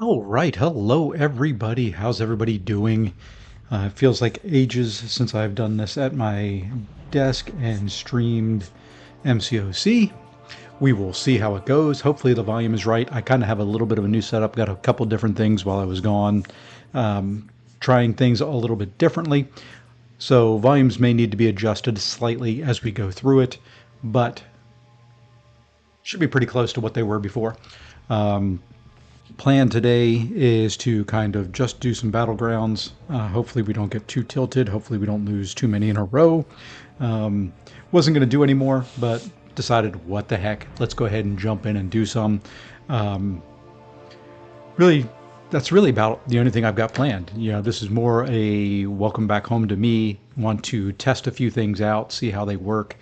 All right, hello everybody. How's everybody doing? It feels like ages since I've done this at my desk and streamed MCOC. We will see how it goes. Hopefully the volume is right. I kind of have a little bit of a new setup. Got a couple different things while I was gone, trying things a little bit differently. So volumes may need to be adjusted slightly as we go through it, but should be pretty close to what they were before. Plan today is to kind of just do some battlegrounds. Hopefully we don't get too tilted. Hopefully we don't lose too many in a row. Wasn't going to do any more, but decided what the heck. Let's go ahead and jump in and do some. Really, that's really about the only thing I've got planned. You know, this is more a welcome back home to me. Want to test a few things out, see how they work.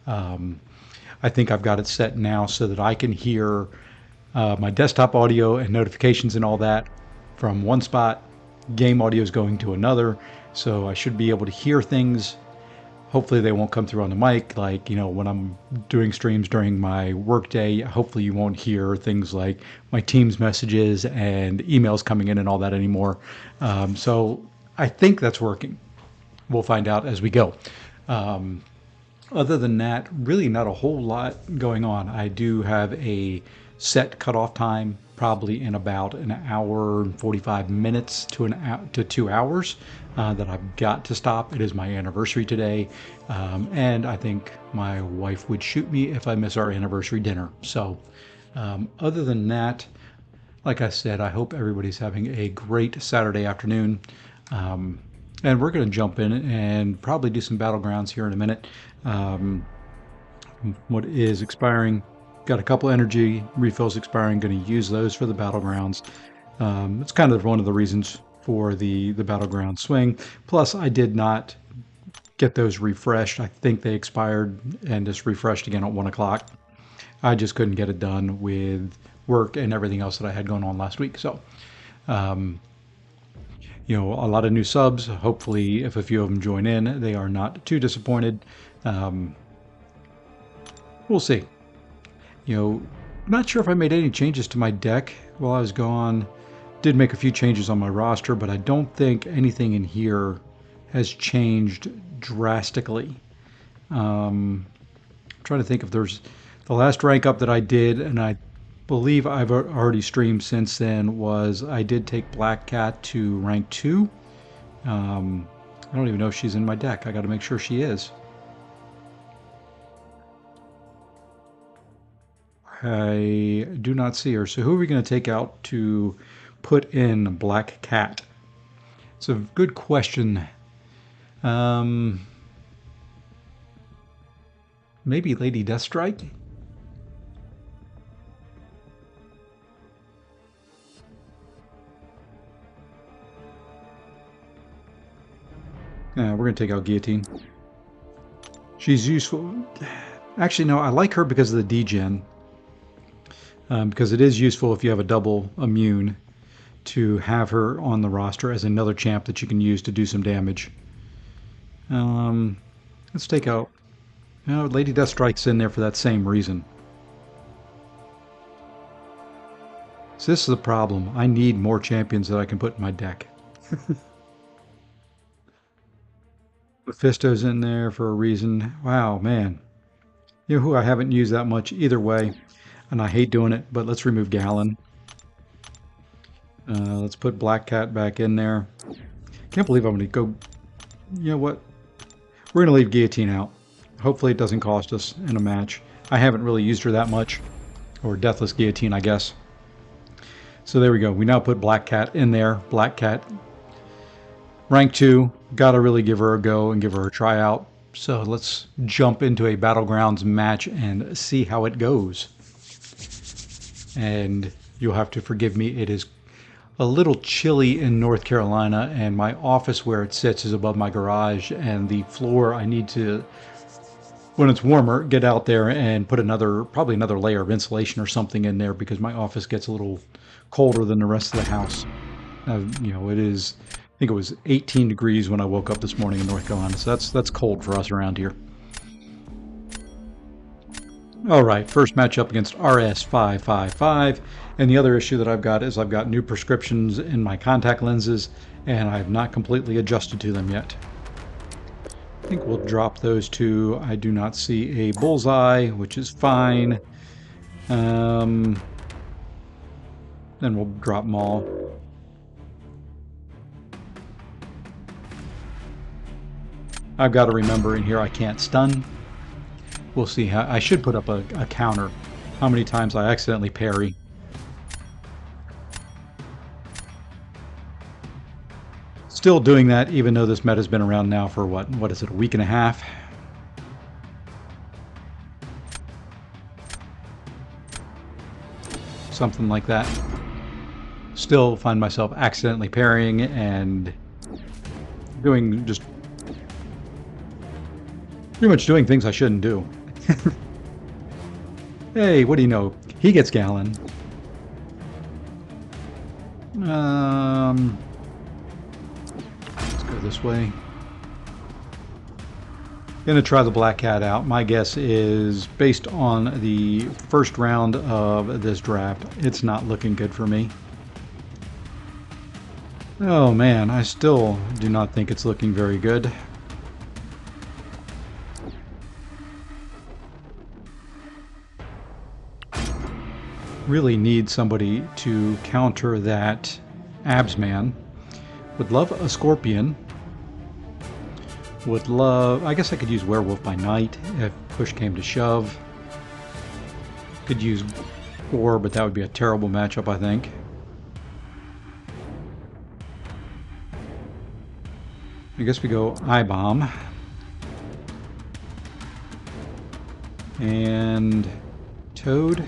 I think I've got it set now so that I can hear my desktop audio and notifications and all that from one spot. Game audio is going to another, so I should be able to hear things. Hopefully they won't come through on the mic, like, you know, when I'm doing streams during my workday. Hopefully you won't hear things like my team's messages and emails coming in and all that anymore. So I think that's working. We'll find out as we go. Other than that, really not a whole lot going on. I do have a set cutoff time, probably in about an hour and 45 minutes to 2 hours that I've got to stop. It is my anniversary today, and I think my wife would shoot me if I miss our anniversary dinner. So other than that, like I said, I hope everybody's having a great Saturday afternoon. And we're going to jump in and probably do some battlegrounds here in a minute. What is expiring? Got a couple energy refills expiring. Going to use those for the battlegrounds. It's kind of one of the reasons for the battleground swing. Plus, I did not get those refreshed. I think they expired and just refreshed again at 1 o'clock. I just couldn't get it done with work and everything else that I had going on last week. So, you know, a lot of new subs. Hopefully, if a few of them join in, they are not too disappointed. We'll see. You know, not sure if I made any changes to my deck while I was gone. Did make a few changes on my roster, but I don't think anything in here has changed drastically. I'm trying to think if there's the last rank up that I did, and I believe I've already streamed since then, was I did take Black Cat to rank 2. I don't even know if she's in my deck. I got to make sure she is. I do not see her. So who are we going to take out to put in Black Cat? It's a good question. Maybe Lady Deathstrike? Yeah, we're going to take out Guillotine. She's useful. Actually, no, I like her because of the degen. Because it is useful if you have a double immune to have her on the roster as another champ that you can use to do some damage. Let's take out... You know, Lady Deathstrike's in there for that same reason. So this is the problem. I need more champions that I can put in my deck. Mephisto's in there for a reason. Wow, man. You know who I haven't used that much either way, and I hate doing it, but let's remove Gallon. Let's put Black Cat back in there. Can't believe I'm going to go... You know what? We're going to leave Guillotine out. Hopefully it doesn't cost us in a match. I haven't really used her that much. Or Deathless Guillotine, I guess. So there we go. We now put Black Cat in there. Black Cat, rank 2. Gotta really give her a go and give her a tryout. So let's jump into a Battlegrounds match and see how it goes. And you'll have to forgive me, it is a little chilly in North Carolina, and my office where it sits is above my garage, and the floor I need to, when it's warmer, get out there and put probably another layer of insulation or something in there, because my office gets a little colder than the rest of the house. You know, it is, I think it was 18 degrees when I woke up this morning in North Carolina, so that's cold for us around here. All right, first matchup against RS555. And the other issue that I've got is I've got new prescriptions in my contact lenses, and I have not completely adjusted to them yet. I think we'll drop those two. I do not see a bullseye, which is fine. Then we'll drop them all. I've got to remember in here I can't stun. We'll see how I should put up a counter. How many times I accidentally parry. Still doing that even though this meta's been around now for what is it, a week and a half? Something like that. Still find myself accidentally parrying and doing just pretty much doing things I shouldn't do. Hey, what do you know? He gets Gallon. Let's go this way. Gonna try the Black Cat out. My guess is, based on the first round of this draft, it's not looking good for me. Oh man, I still do not think it's looking very good. Really need somebody to counter that abs man. Would love a scorpion. Would love... I guess I could use werewolf by night if push came to shove. Could use Gore, but that would be a terrible matchup, I think. I guess we go eye bomb. And Toad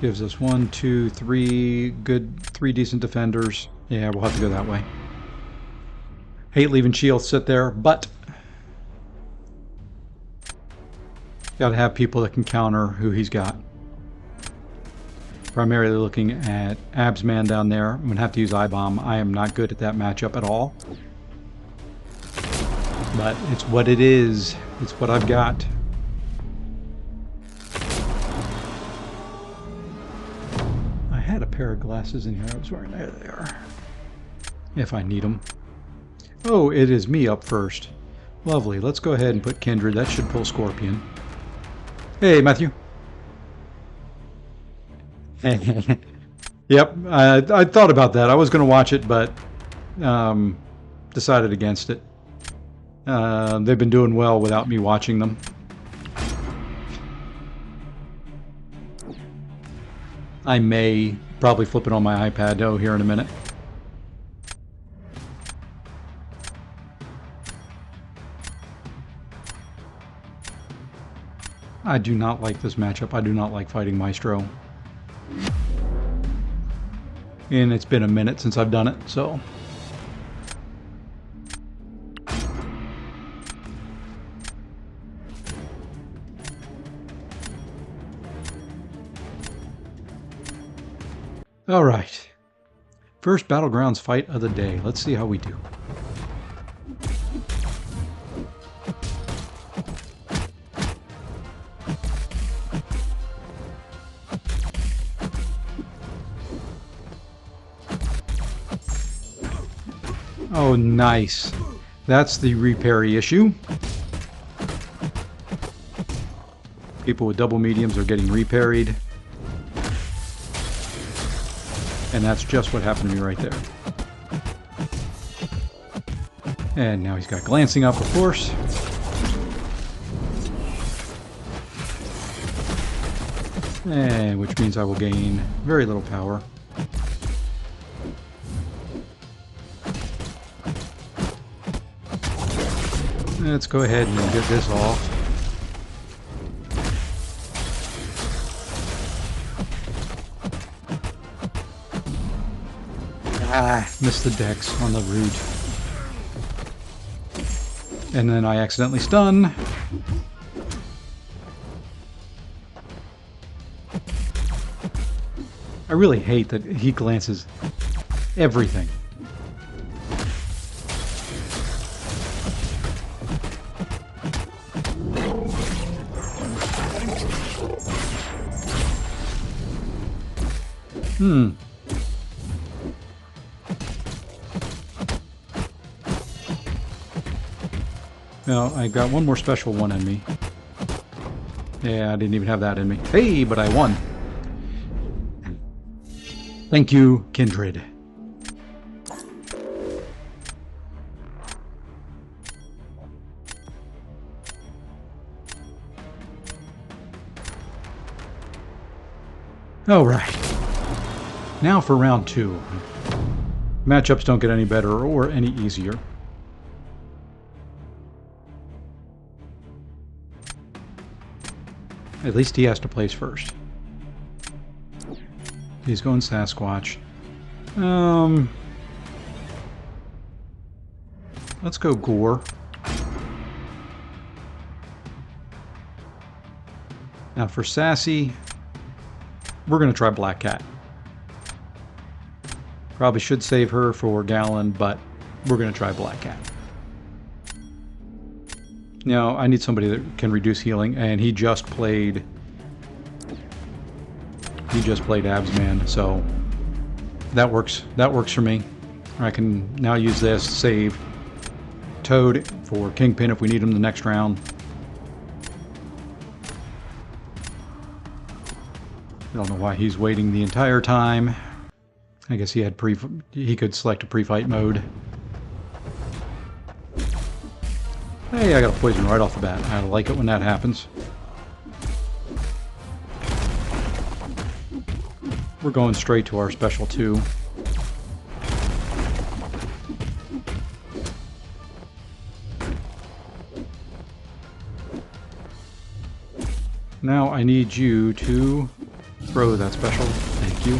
gives us 1, 2, 3 good, 3 decent defenders. Yeah, we'll have to go that way. Hate leaving shield sit there, but gotta have people that can counter who he's got. Primarily looking at abs man down there. I'm gonna have to use eye bomb. I am not good at that matchup at all. But it's what it is. It's what I've got. I had a pair of glasses in here I was wearing. There they are. If I need them. Oh, it is me up first. Lovely. Let's go ahead and put Kindred. That should pull Scorpion. Hey, Matthew. Yep, I thought about that. I was going to watch it, but decided against it. They've been doing well without me watching them. I may probably flip it on my iPad here in a minute. I do not like this matchup. I do not like fighting Maestro. And it's been a minute since I've done it, so... Alright. First Battlegrounds fight of the day. Let's see how we do. Oh, nice. That's the reparry issue. People with double mediums are getting reparried. And that's just what happened to me right there. And now he's got glancing up, of course. And which means I will gain very little power. Let's go ahead and get this off. Ah, missed the dex on the root. And then I accidentally stun. I really hate that he glances everything. Hmm. Now, I got one more special one in me. Yeah, I didn't even have that in me. Hey, but I won. Thank you, Kindred. All right. Now for round 2. Matchups don't get any better or any easier. At least he has to place first. He's going Sasquatch. Let's go Gore. Now for Sassy, we're going to try Black Cat. Probably should save her for Gallon, but we're going to try Black Cat. Now, I need somebody that can reduce healing, and he just played Absman, so that works. That works for me. I can now use this, save Toad for Kingpin if we need him the next round. I don't know why he's waiting the entire time. I guess he could select a pre-fight mode. Hey, I got a poison right off the bat. I like it when that happens. We're going straight to our special 2. Now I need you to throw that special. Thank you.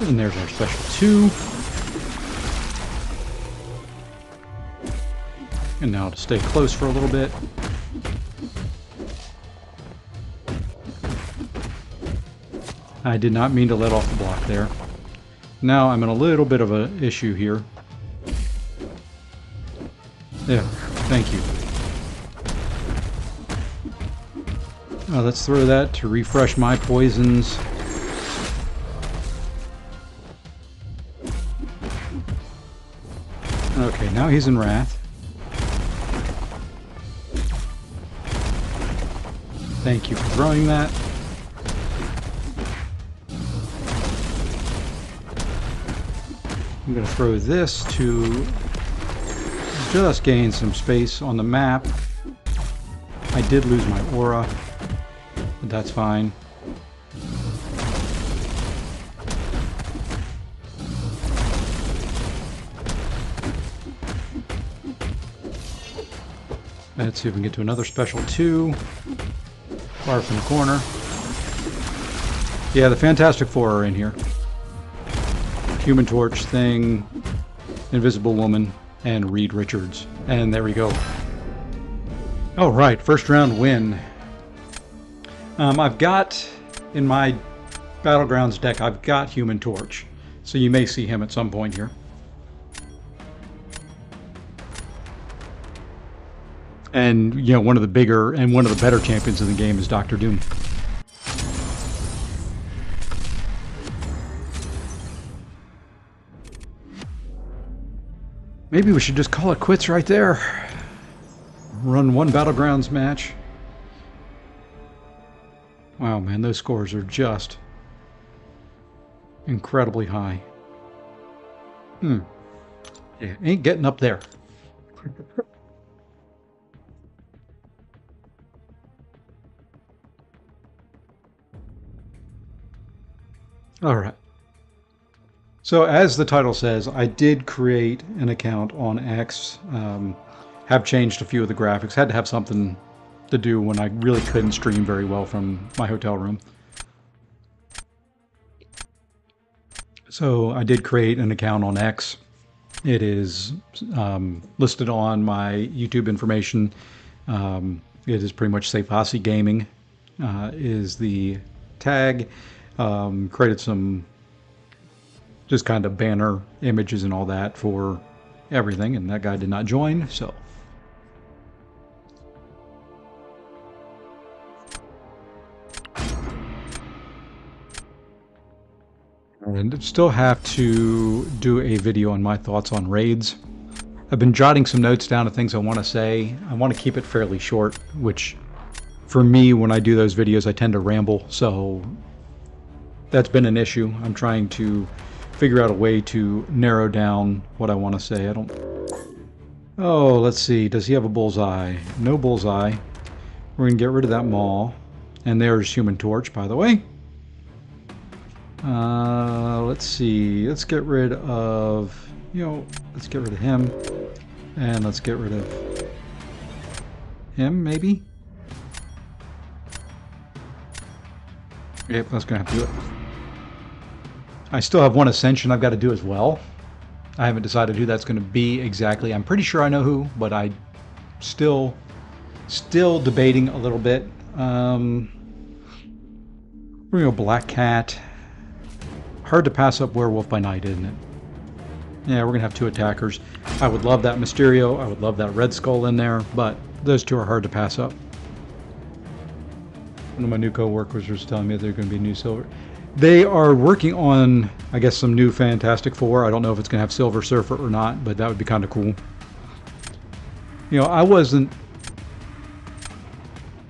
And there's our special 2. And now to stay close for a little bit. I did not mean to let off the block there. Now I'm in a little bit of an issue here. There, thank you. Let's throw that to refresh my poisons. Okay, now he's in Wrath. Thank you for throwing that. I'm going to throw this to just gain some space on the map. I did lose my aura, but that's fine. Let's see if we can get to another special 2. Far from the corner. Yeah, the Fantastic Four are in here. Human Torch, Thing, Invisible Woman, and Reed Richards. And there we go. All right, first round win. I've got, in my Battlegrounds deck, I've got Human Torch. So you may see him at some point here. And, you know, one of the bigger and one of the better champions in the game is Dr. Doom. Maybe we should just call it quits right there. Run one Battlegrounds match. Wow, man, those scores are just incredibly high. Yeah, ain't getting up there. All right. So as the title says, I did create an account on X, have changed a few of the graphics, had to have something to do when I really couldn't stream very well from my hotel room. So I did create an account on X. It is listed on my YouTube information. It is pretty much Safe Hossie Gaming is the tag. Created some just kind of banner images and all that for everything, and that guy did not join, so. And still have to do a video on my thoughts on raids. I've been jotting some notes down of things I want to say. I want to keep it fairly short, which for me, when I do those videos, I tend to ramble. So that's been an issue. I'm trying to figure out a way to narrow down what I want to say. I don't... Oh, let's see. Does he have a bullseye? No bullseye. We're going to get rid of that maul. And there's Human Torch, by the way. Let's see. Let's get rid of... let's get rid of him. And let's get rid of him, maybe? Yep, that's going to have to do it. I still have one Ascension I've got to do as well. I haven't decided who that's going to be exactly. I'm pretty sure I know who, but I still debating a little bit. We're going to go Black Cat. Hard to pass up Werewolf by Night, isn't it? Yeah, we're going to have two attackers. I would love that Mysterio. I would love that Red Skull in there, but those two are hard to pass up. One of my new co-workers was telling me they're going to be new Silver. They are working on, I guess, some new Fantastic Four. I don't know if it's going to have Silver Surfer or not, but that would be kind of cool. I wasn't...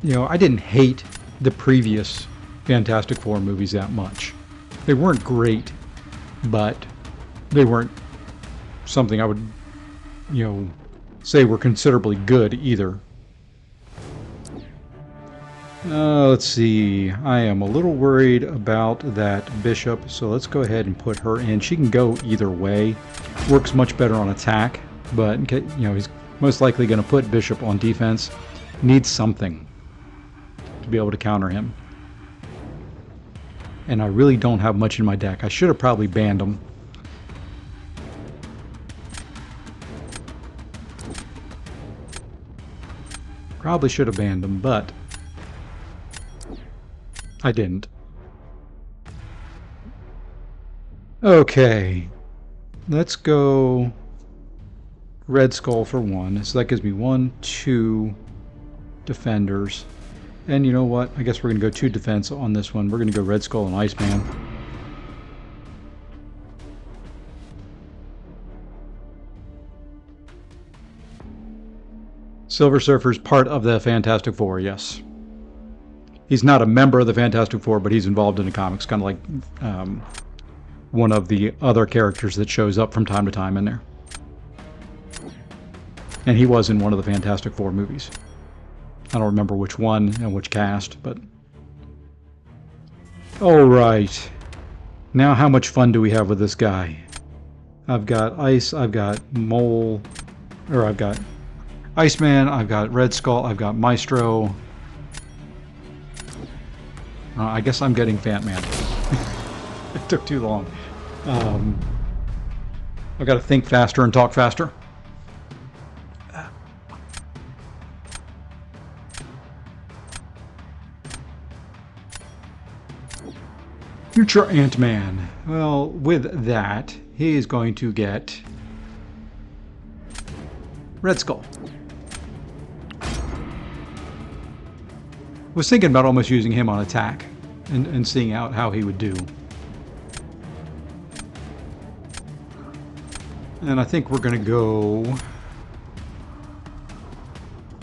I didn't hate the previous Fantastic Four movies that much. They weren't great, but they weren't something I would, say were considerably good either. Let's see. I am a little worried about that Bishop, so let's go ahead and put her in. She can go either way. Works much better on attack, but he's most likely going to put Bishop on defense. Needs something to be able to counter him. And I really don't have much in my deck. I should have probably banned him. Probably should have banned him, but I didn't. Okay. Let's go Red Skull for one. So that gives me 1, 2 defenders. And you know what? I guess we're going to go 2 defense on this one. We're going to go Red Skull and Iceman. Silver Surfer's part of the Fantastic Four, yes. He's not a member of the Fantastic Four, but he's involved in the comics, kind of like one of the other characters that shows up from time to time in there. And he was in one of the Fantastic Four movies. I don't remember which one and which cast, but... Alright. Now how much fun do we have with this guy? I've got Ice, I've got Mole, or I've got Iceman, I've got Red Skull, I've got Maestro. I guess I'm getting Fat Man. It took too long. I've got to think faster and talk faster. Future Ant-Man. Well, with that, he is going to get Red Skull. Was thinking about almost using him on attack and seeing out how he would do. And I think we're going to go...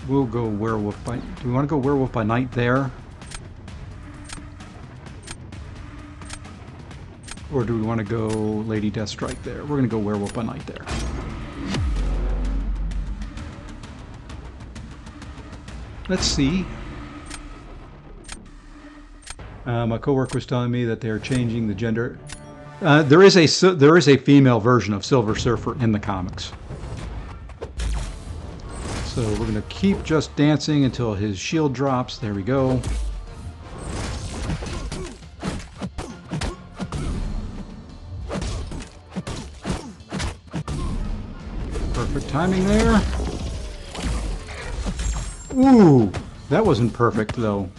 We'll go Werewolf by... Do we want to go Werewolf by Night there? Or do we want to go Lady Deathstrike there? We're going to go Werewolf by Night there. Let's see. My coworker was telling me that they're changing the gender. There is a female version of Silver Surfer in the comics. So we're going to keep just dancing until his shield drops. There we go. Perfect timing there. Ooh, that wasn't perfect though.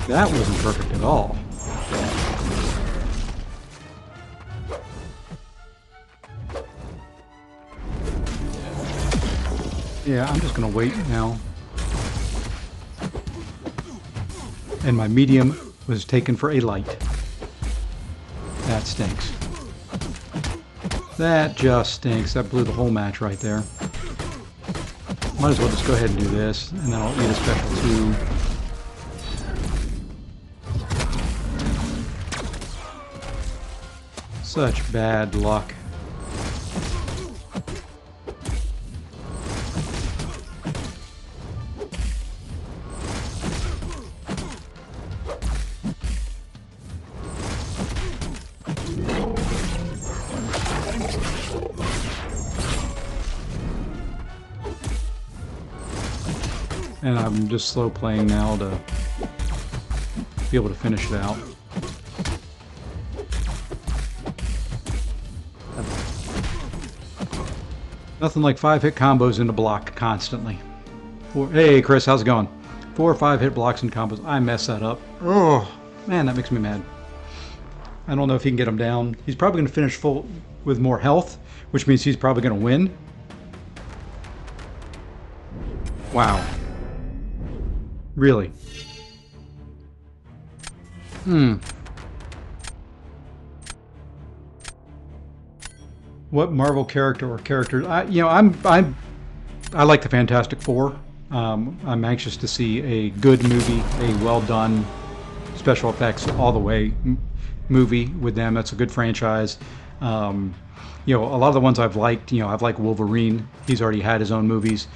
That wasn't perfect at all. Yeah, I'm just gonna wait now. And my medium was taken for a light. that stinks. That just stinks. That blew the whole match right there. Might as well just go ahead and do this, and then I'll eat a special 2. Such bad luck. And I'm just slow playing now to be able to finish it out. Nothing like 5-hit combos into block constantly. Hey Chris, how's it going? 4 or 5 hit blocks and combos. I mess that up. Oh man, that makes me mad. I don't know if he can get him down. He's probably going to finish full with more health, which means he's probably going to win. Wow. Really? What Marvel character or characters? I like the Fantastic Four. I'm anxious to see a good movie, a well done special effects all the way movie with them. That's a good franchise. A lot of the ones I've liked. I've liked Wolverine. He's already had his own movies.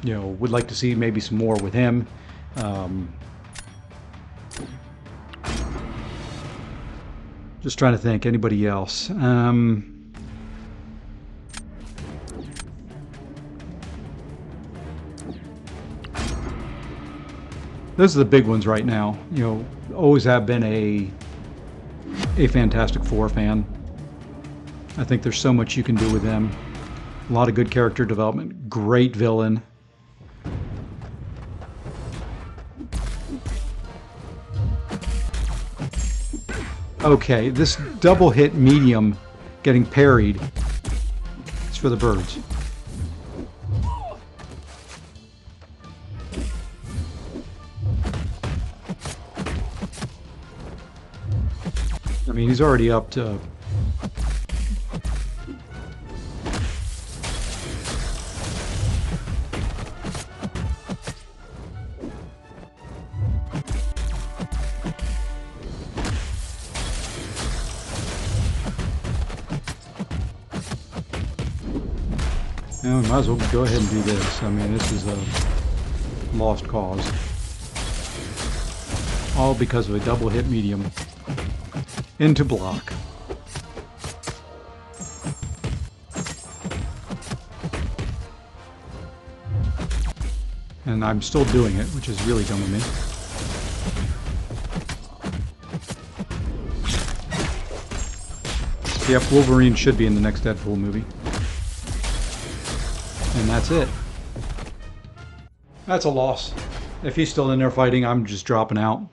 Would like to see maybe some more with him. Just trying to think. Anybody else? Those are the big ones right now. Always have been a Fantastic Four fan. I think there's so much you can do with them. A lot of good character development. Great villain. Okay, this double hit medium getting parried is for the birds. I mean, he's already up to... might as well go ahead and do this. I mean, this is a lost cause. All because of a double hit medium into block. And I'm still doing it, which is really dumb of me. Yep, Wolverine should be in the next Deadpool movie. And that's it. That's a loss. If he's still in there fighting, I'm just dropping out.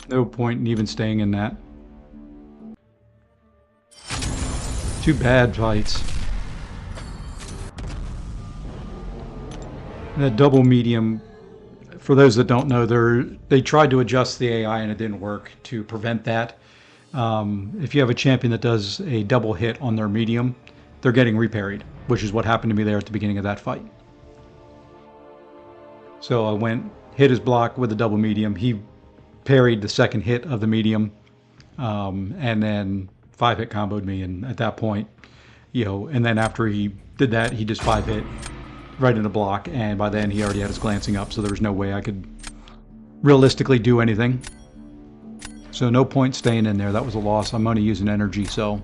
No point in even staying in that. Two bad fights. That double medium, for those that don't know, they tried to adjust the AI and it didn't work to prevent that. If you have a champion that does a double hit on their medium, they're getting reparried, which is what happened to me there at the beginning of that fight. So I went, hit his block with a double medium. He parried the second hit of the medium, and then 5-hit comboed me. And at that point, and then after he did that, he just 5-hit right in the block. And by then he already had his glancing up, so there was no way I could realistically do anything. So no point staying in there. That was a loss. I'm only using energy, so.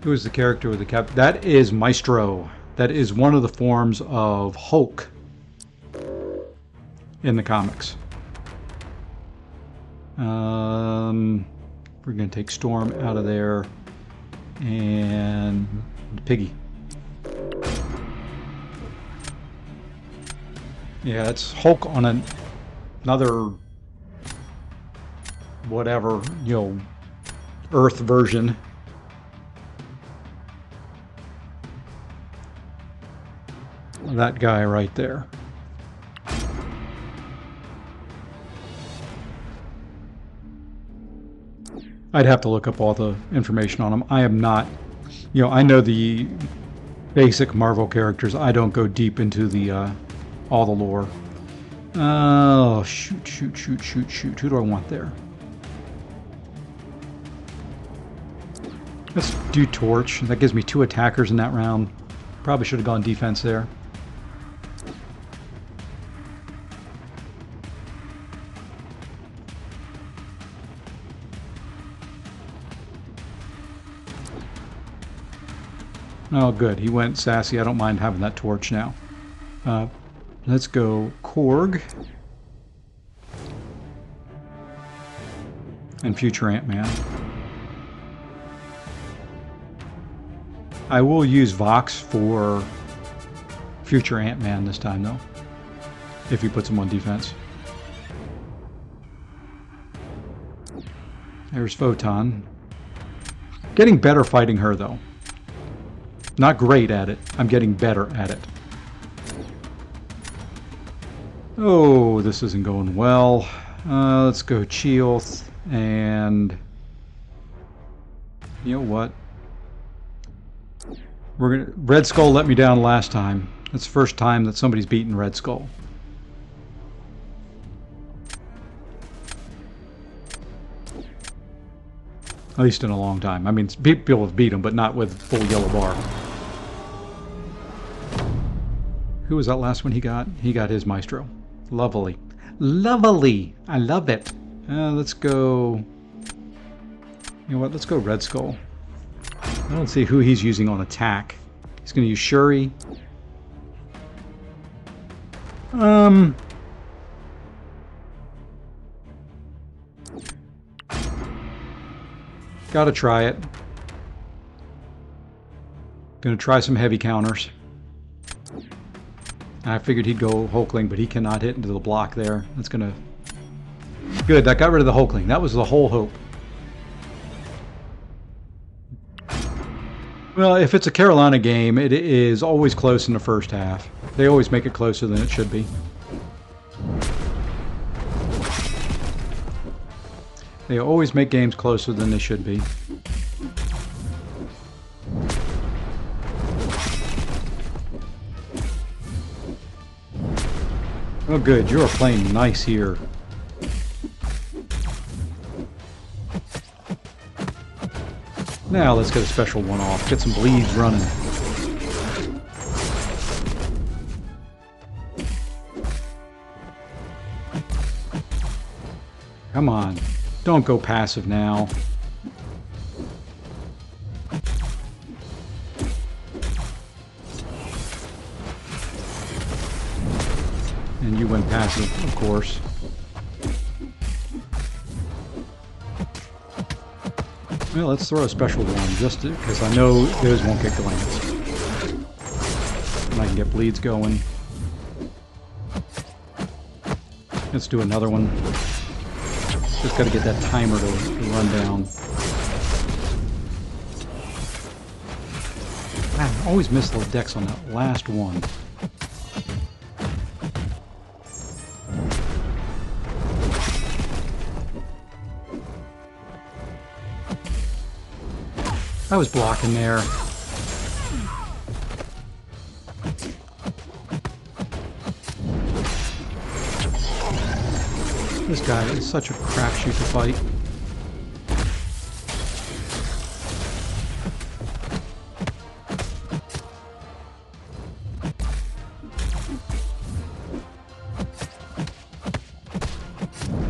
Who is the character with the cap? That is Maestro. That is one of the forms of Hulk in the comics. We're going to take Storm out of there and Piggy. Yeah, it's Hulk on another whatever, Earth version. That guy right there. I'd have to look up all the information on them. I am not, I know the basic Marvel characters. I don't go deep into the all the lore. Oh, shoot, shoot, shoot, shoot, shoot. Who do I want there? Let's do Torch. That gives me 2 attackers in that round. Probably should have gone defense there. Oh, good. He went sassy. I don't mind having that Torch now. Let's go Korg. And Future Ant-Man. I will use Vox for Future Ant-Man this time, though. If he puts him on defense. There's Photon. Getting better fighting her, though. Not great at it. I'm getting better at it. Oh, this isn't going well. Let's go Chioth, and you know what? We're gonna. Red Skull let me down last time. It's the first time that somebody's beaten Red Skull. At least in a long time. I mean, people have beat him, but not with full yellow bar. Who was that last one he got? He got his Maestro. Lovely. Lovely! I love it. Let's go... You know what? Let's go Red Skull. I don't see who he's using on attack. He's going to use Shuri. Gotta try it. Gonna try some heavy counters. I figured he'd go Hulkling, but he cannot hit into the block there. That's gonna... Good, that got rid of the Hulkling. That was the whole hope. Well, if it's a Carolina game, it is always close in the first half. They always make it closer than it should be. They always make games closer than they should be. Oh good, you're playing nice here. Now let's get a special one off. Get some bleeds running. Come on. Don't go passive now. And you went passive, of course. Well, let's throw a special one, just because I know those won't get glance. And I can get bleeds going. Let's do another one. Just got to get that timer to run down. Man, I always miss the decks on that last one. I was blocking there. This guy is such a crapshoot to fight.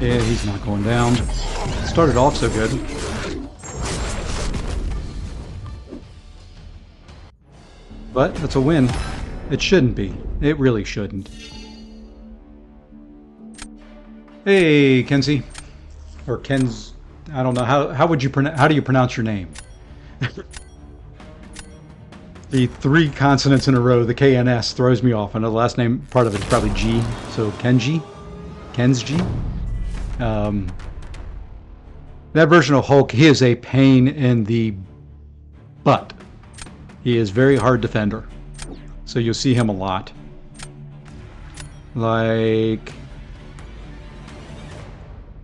Yeah, he's not going down. Started off so good. But that's a win. It shouldn't be. It really shouldn't. Hey, Kenzie. Or Ken's... I don't know. How would you how do you pronounce your name? The 3 consonants in a row, the K and S, throws me off. I know the last name, part of it is probably G. So Kenji? Kensji? That version of Hulk, he is a pain in the butt. He is very hard defender. So you'll see him a lot. Like...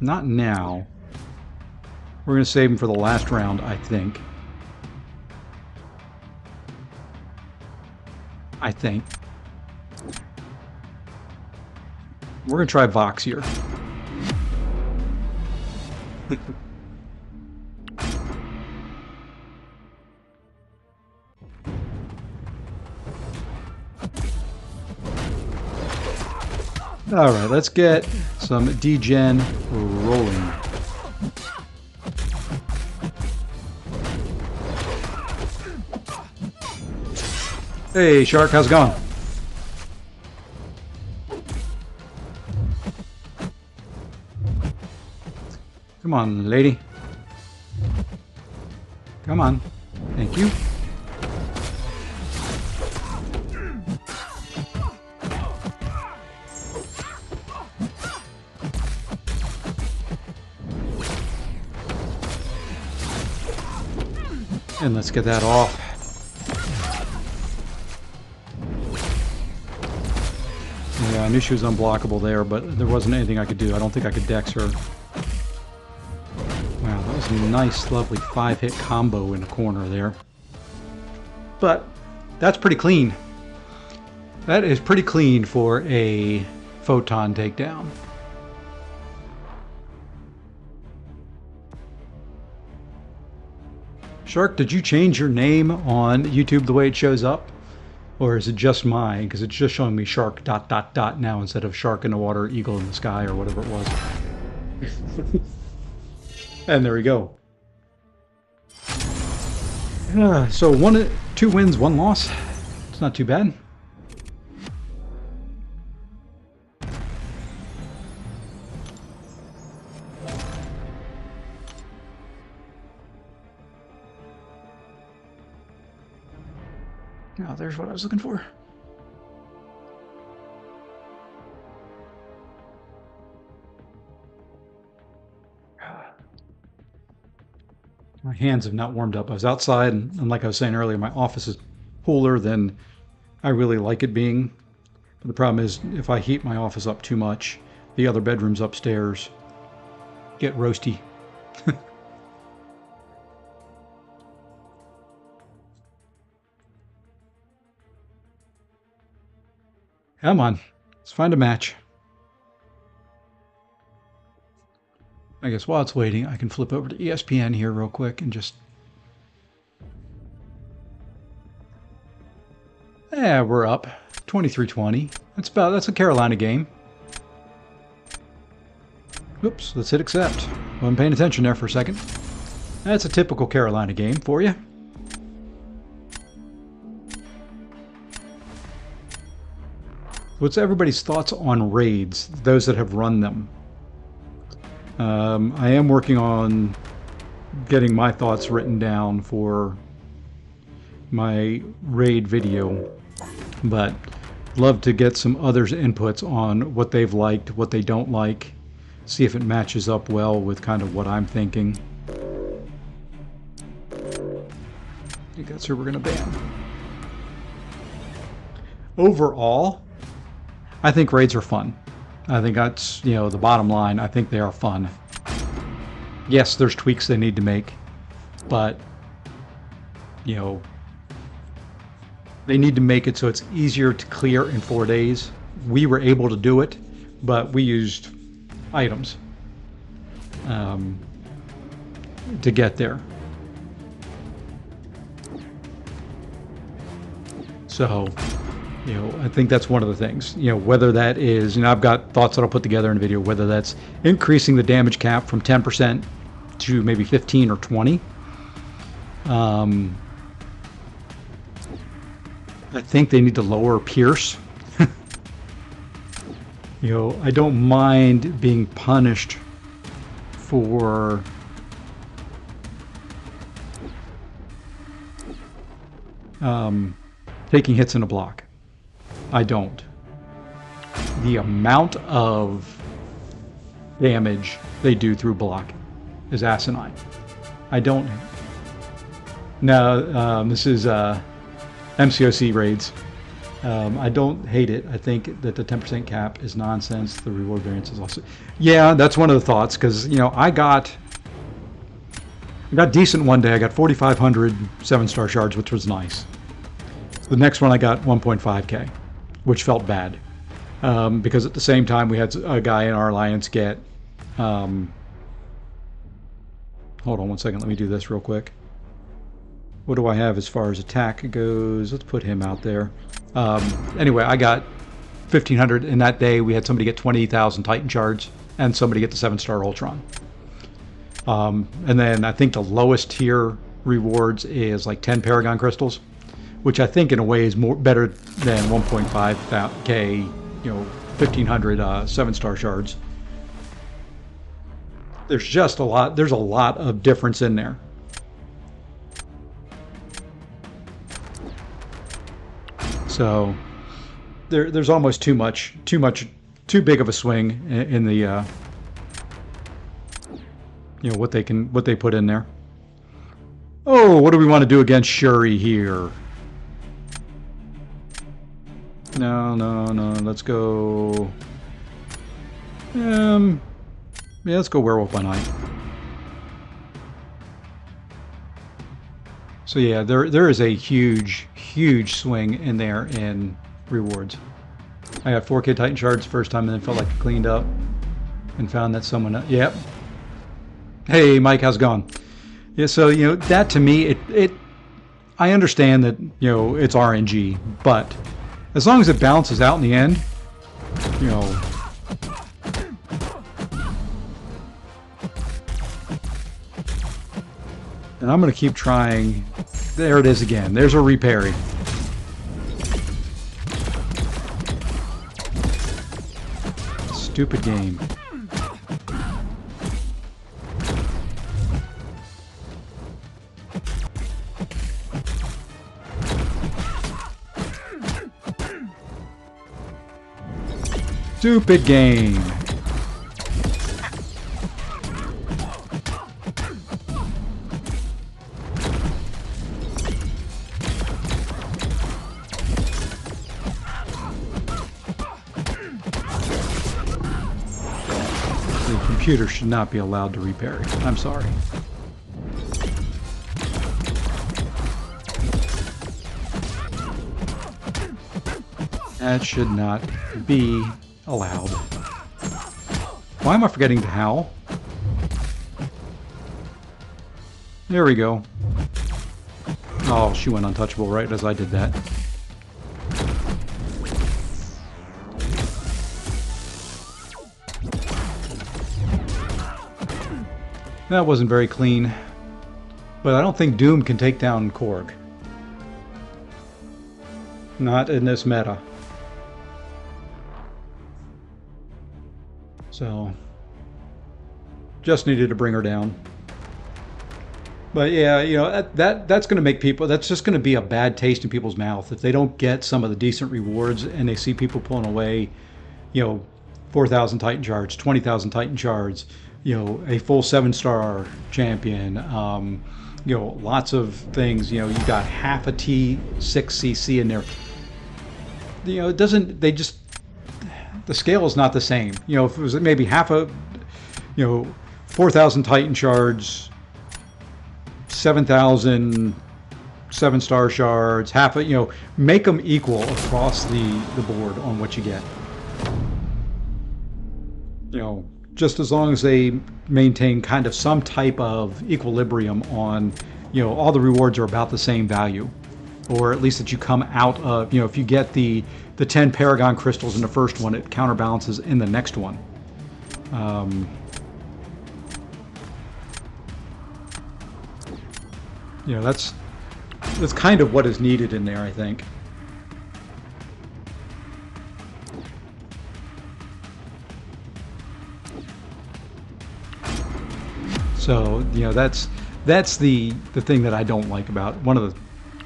Not now. We're going to save them for the last round, I think. We're going to try Vox here. All right, let's get some degen rolling. Hey, Shark, how's it going? Come on, lady. Come on. Thank you. And let's get that off. Yeah, I knew she was unblockable there, but there wasn't anything I could do. I don't think I could dex her. Wow, that was a nice, lovely 5-hit combo in the corner there. But that's pretty clean. That is pretty clean for a photon takedown. Shark, did you change your name on YouTube the way it shows up? Or is it just mine? Because it's just showing me shark ... now instead of shark in the water, eagle in the sky, or whatever it was. And there we go. So 2 wins, 1 loss. It's not too bad. Oh, there's what I was looking for. My hands have not warmed up. I was outside, and like I was saying earlier, my office is cooler than I really like it being. But the problem is, if I heat my office up too much, the other bedrooms upstairs get roasty. Come on, let's find a match. I guess while it's waiting, I can flip over to ESPN here real quick and just... Yeah, we're up. 23-20. That's a Carolina game. Oops, let's hit accept. Wasn't paying attention there for a second. That's a typical Carolina game for you. What's everybody's thoughts on raids, those that have run them? I am working on getting my thoughts written down for my raid video, but love to get some others' inputs on what they've liked, what they don't like, see if it matches up well with kind of what I'm thinking. I think that's who we're going to ban. Overall, I think raids are fun. I think that's, the bottom line. I think they are fun. Yes, there's tweaks they need to make, but, they need to make it so it's easier to clear in 4 days. We were able to do it, but we used items to get there. So... I think that's one of the things, whether that is, I've got thoughts that I'll put together in a video, whether that's increasing the damage cap from 10% to maybe 15 or 20. I think they need to lower Pierce. I don't mind being punished for taking hits in a block. I don't. The amount of damage they do through block is asinine. I don't... No, this is MCOC raids. I don't hate it. I think that the 10% cap is nonsense. The reward variance is also... Yeah, that's one of the thoughts, because, I got I got decent one day. I got 4,500 7-star shards, which was nice. The next one I got 1.5k, which felt bad. Because at the same time we had a guy in our alliance get... hold on one second, let me do this real quick. What do I have as far as attack goes? Let's put him out there. Anyway, I got 1,500. In that day, we had somebody get 20,000 Titan shards and somebody get the 7-star Ultron. And then I think the lowest tier rewards is like 10 Paragon crystals, which I think in a way is better than 1.5k, 1,500 7-star shards. There's just a lot. There's a lot of difference in there. So there's almost too big of a swing in the what they put in there. Oh, what do we want to do against Shuri here? No, let's go. Yeah, let's go Werewolf by Night. So yeah, there is a huge swing in there in rewards. I got 4K Titan shards first time and then felt like I cleaned up and found that someone... Yep. Hey, Mike, how's it going? Yeah, so, that to me, I understand that, it's RNG, but as long as it balances out in the end, and I'm going to keep trying. There it is again. There's a reparry. Stupid game. Stupid game. The computer should not be allowed to repair. I'm sorry. That should not be allowed. Why am I forgetting to howl? There we go. Oh, she went untouchable right as I did that. That wasn't very clean. But I don't think Doom can take down Korg. Not in this meta. So, just needed to bring her down. But yeah, that's going to make people, that's just going to be a bad taste in people's mouth if they don't get some of the decent rewards and they see people pulling away, 4,000 Titan shards, 20,000 Titan shards, a full 7-star champion, lots of things. You got half a T6cc in there. It doesn't, the scale is not the same. If it was maybe half a, 4,000 Titan shards, 7,000 7-star shards, half a, make them equal across the board on what you get. Just as long as they maintain kind of some type of equilibrium on, all the rewards are about the same value. Or at least that you come out of, if you get the 10 Paragon crystals in the first one, it counterbalances in the next one. That's kind of what is needed in there, I think. So, that's the thing that I don't like about one of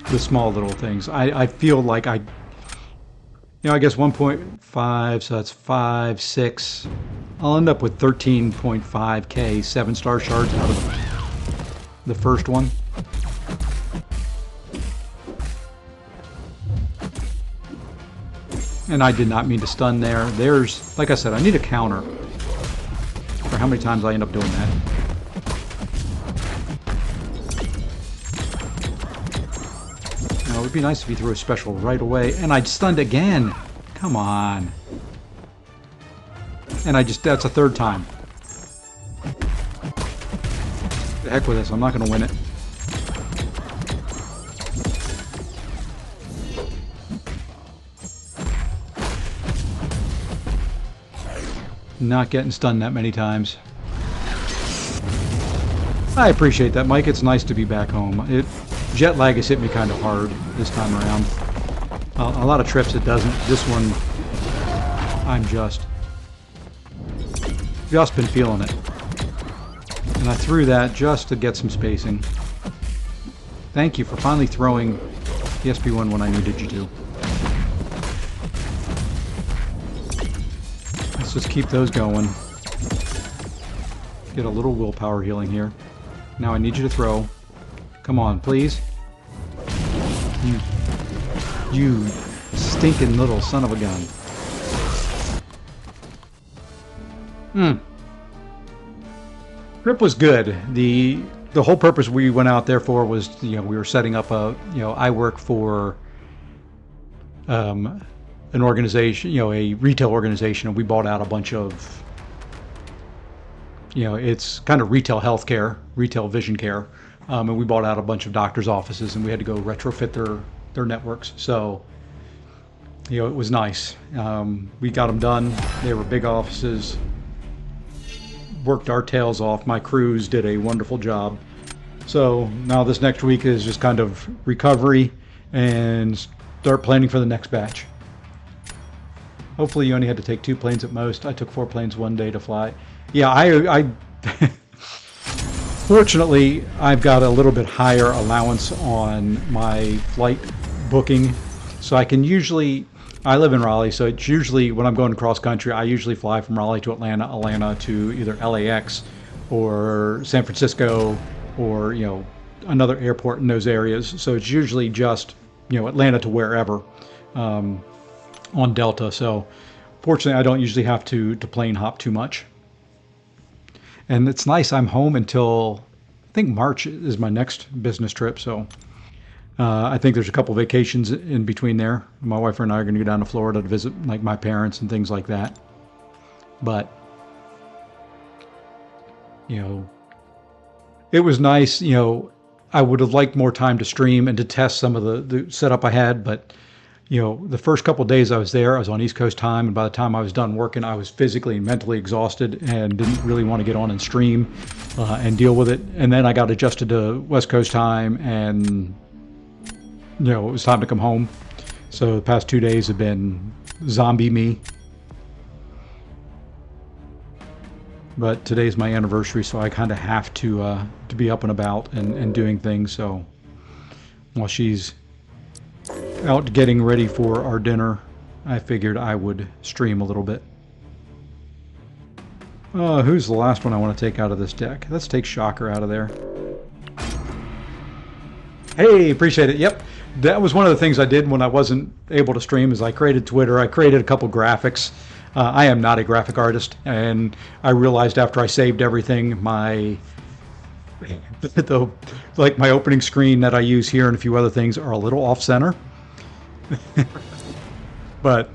the small little things. I feel like I guess 1.5, so that's 5, 6. I'll end up with 13.5k 7-star shards out of the first one. And I did not mean to stun there. There's, like I said, I need a counter for how many times I end up doing that. be nice if he threw a special right away. And I'd stunned again. Come on. And that's a third time. The heck with this, I'm not going to win it. Not getting stunned that many times. I appreciate that, Mike. It's nice to be back home. Jet lag has hit me kind of hard this time around. A lot of trips it doesn't. This one, I'm just been feeling it. And I threw that just to get some spacing. Thank you for finally throwing the SP1 when I needed you to. Let's just keep those going. Get a little willpower healing here. Now I need you to throw. Come on, please. You stinking little son of a gun. Trip was good. The whole purpose we went out there for was, we were setting up I work for an organization, a retail organization, and we bought out a bunch of, it's kind of retail healthcare, retail vision care, and we bought out a bunch of doctors' offices, and we had to go retrofit their networks. So, it was nice. We got them done. They were big offices. Worked our tails off. My crews did a wonderful job. So now this next week is just kind of recovery and start planning for the next batch. Hopefully you only had to take 2 planes at most. I took 4 planes one day to fly. Yeah, I fortunately I've got a little bit higher allowance on my flight booking, so I can usually, I live in Raleigh, so it's usually when I'm going cross country, I usually fly from Raleigh to Atlanta, Atlanta to either LAX or San Francisco or, another airport in those areas. So it's usually just, Atlanta to wherever on Delta. So fortunately, I don't usually have to plane hop too much. And it's nice. I'm home until, I think March is my next business trip. So I think there's a couple vacations in between there. My wife and I are going to go down to Florida to visit my parents and things like that. But, it was nice. I would have liked more time to stream and to test some of the setup I had. But, the first couple of days I was there, I was on East Coast time. And by the time I was done working, I was physically and mentally exhausted and didn't really want to get on and stream and deal with it. And then I got adjusted to West Coast time and it was time to come home. So the past 2 days have been zombie me. But today's my anniversary, so I kind of have to be up and about and doing things. So while she's out getting ready for our dinner, I figured I would stream a little bit. Who's the last one I want to take out of this deck? Let's take Shocker out of there. Hey, appreciate it. Yep. That was one of the things I did when I wasn't able to stream is I created Twitter. I created a couple graphics. I am not a graphic artist, and I realized after I saved everything, my opening screen that I use here and a few other things are a little off center. But,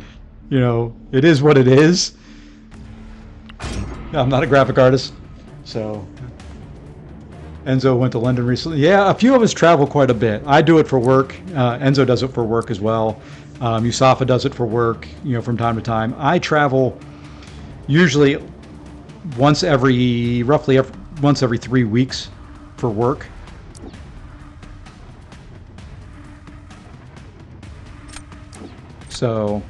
it is what it is. I'm not a graphic artist, so... Enzo went to London recently. Yeah, a few of us travel quite a bit. I do it for work. Enzo does it for work as well. Yusafa does it for work, from time to time. I travel usually roughly once every 3 weeks for work. So,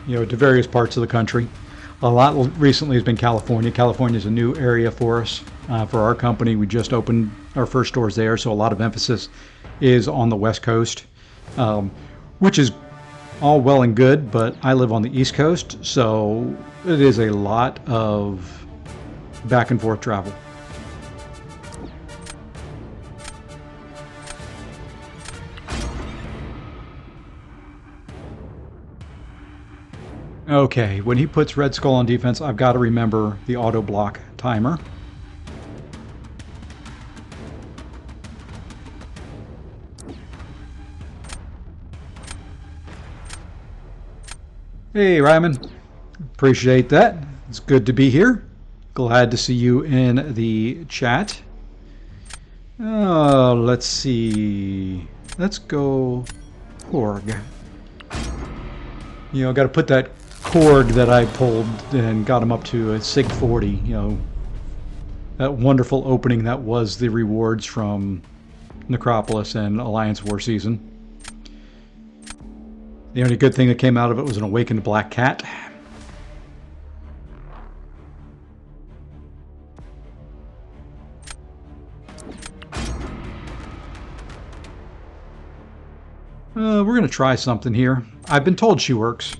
to various parts of the country. A lot recently has been California. California is a new area for us, for our company. We just opened our first stores there, so a lot of emphasis is on the West Coast, which is all well and good, but I live on the East Coast, so it is a lot of back and forth travel. Okay, when he puts Red Skull on defense, I've got to remember the auto block timer. Hey, Ryman. Appreciate that. It's good to be here. Glad to see you in the chat. Oh, let's see. Let's go Korg. You know, got to put that Korg that I pulled and got him up to a SIG 40. You know, that wonderful opening that was the rewards from Necropolis and Alliance War Season. The only good thing that came out of it was an awakened black cat. We're going to try something here. I've been told she works.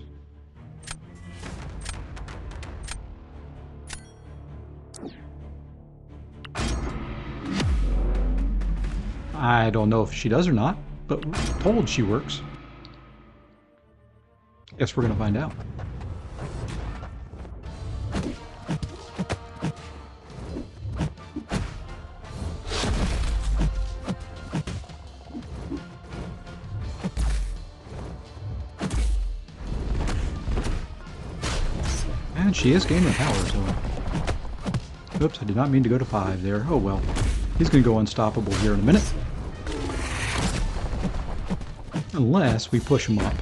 I don't know if she does or not, but we're told she works. Guess we're going to find out. And she is gaining power, so... Oops, I did not mean to go to 5 there. Oh well. He's going to go unstoppable here in a minute. Unless we push him up.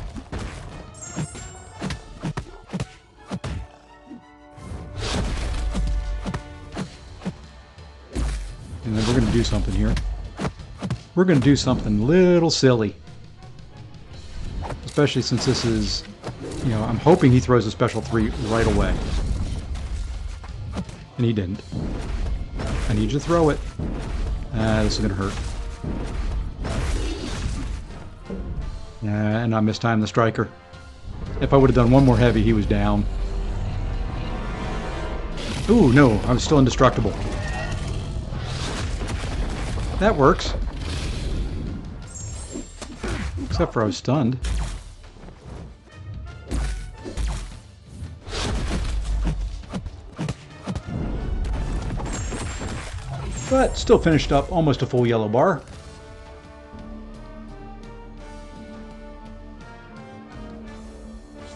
And then we're going to do something here. We're going to do something little silly. Especially since this is, you know, I'm hoping he throws a special 3 right away. And he didn't. I need you to throw it. This is going to hurt. And I mistimed the striker. If I would have done one more heavy, he was down. Ooh, no, I'm still indestructible. That works. Except for I was stunned. But still finished up almost a full yellow bar.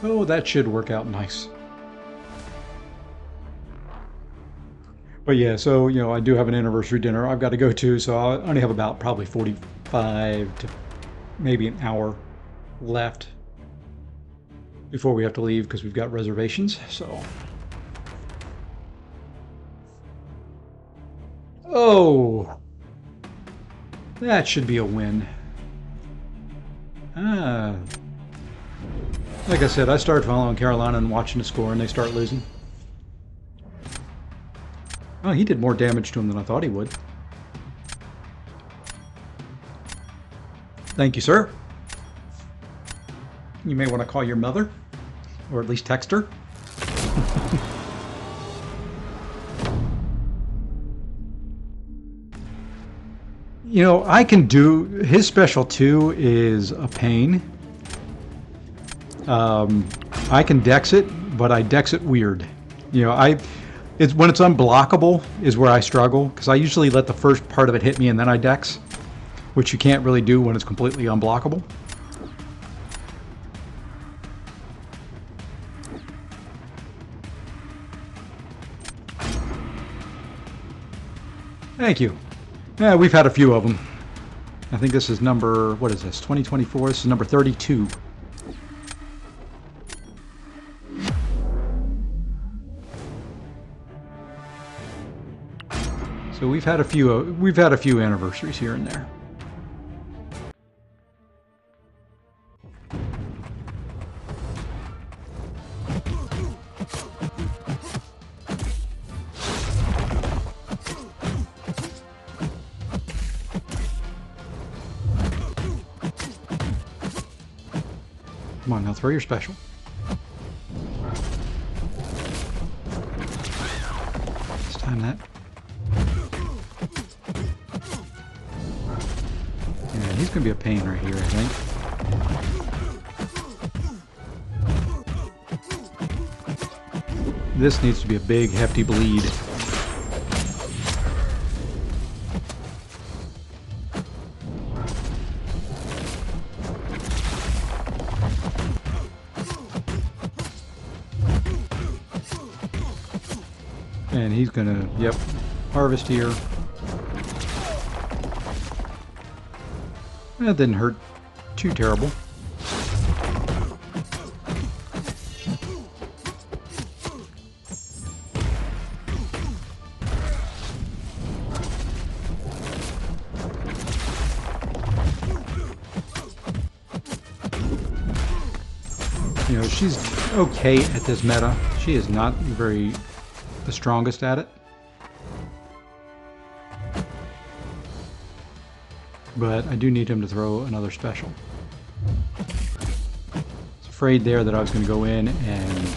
So that should work out nice. But yeah, so, you know, I do have an anniversary dinner I've got to go to, so I only have about probably 45 to maybe an hour left before we have to leave because we've got reservations, so... Oh! That should be a win. Ah. Like I said, I started following Carolina and watching the score, and they start losing. Oh, he did more damage to him than I thought he would. Thank you, sir. You may want to call your mother, or at least text her. You know, I can do... His special 2 is a pain. I can dex it, but I dex it weird. You know, it's when it's unblockable is where I struggle, because I usually let the first part of it hit me and then I dex, which you can't really do when it's completely unblockable. Thank you. Yeah, we've had a few of them. I think this is number, what is this, 2024? This is number 32. So we've had a few anniversaries here and there. Come on, now throw your special. Let's time that. Yeah, he's going to be a pain right here, I think. This needs to be a big, hefty bleed. And he's gonna, yep, harvest here. That didn't hurt too terrible. You know, she's okay at this meta. She is not the strongest at it. But I do need him to throw another special. I was afraid there that I was going to go in and...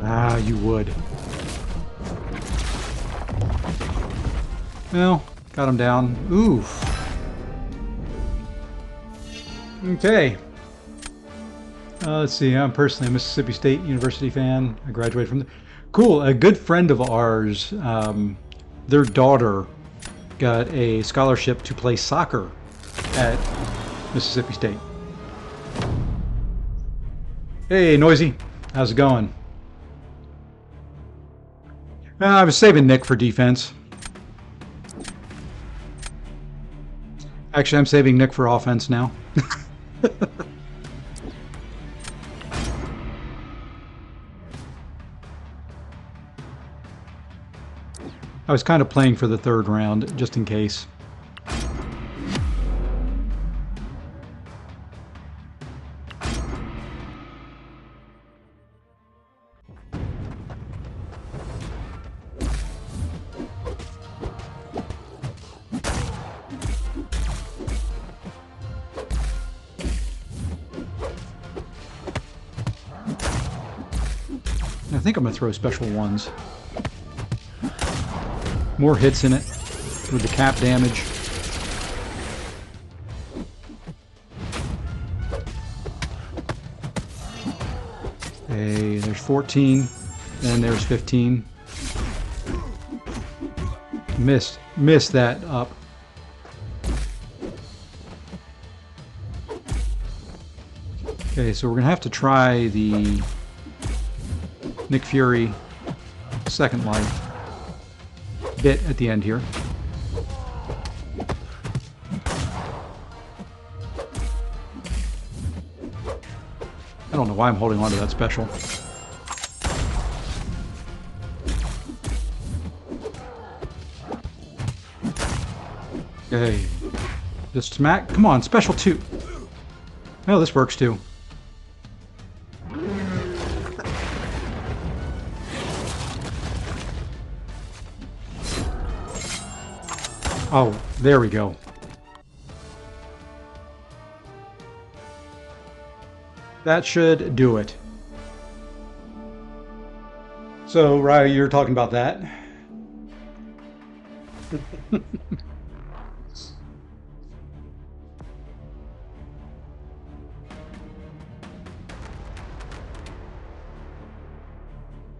Ah, you would. Well, got him down. Oof. Okay. Let's see. I'm personally a Mississippi State University fan. I graduated from there. Cool. A good friend of ours, their daughter got a scholarship to play soccer at Mississippi State. Hey, Noisy. How's it going? I was saving Nick for defense. Actually, I'm saving Nick for offense now. I was kind of playing for the third round, just in case. I think I'm going to throw special ones. More hits in it with the cap damage. Hey, there's 14, and there's 15. Missed that up. Okay, so we're going to have to try the Nick Fury second life bit at the end here. I don't know why I'm holding on to that special. Okay. Just smack. Come on, special 2. Oh, this works too. Oh, there we go. That should do it. So, Ryan, you're talking about that?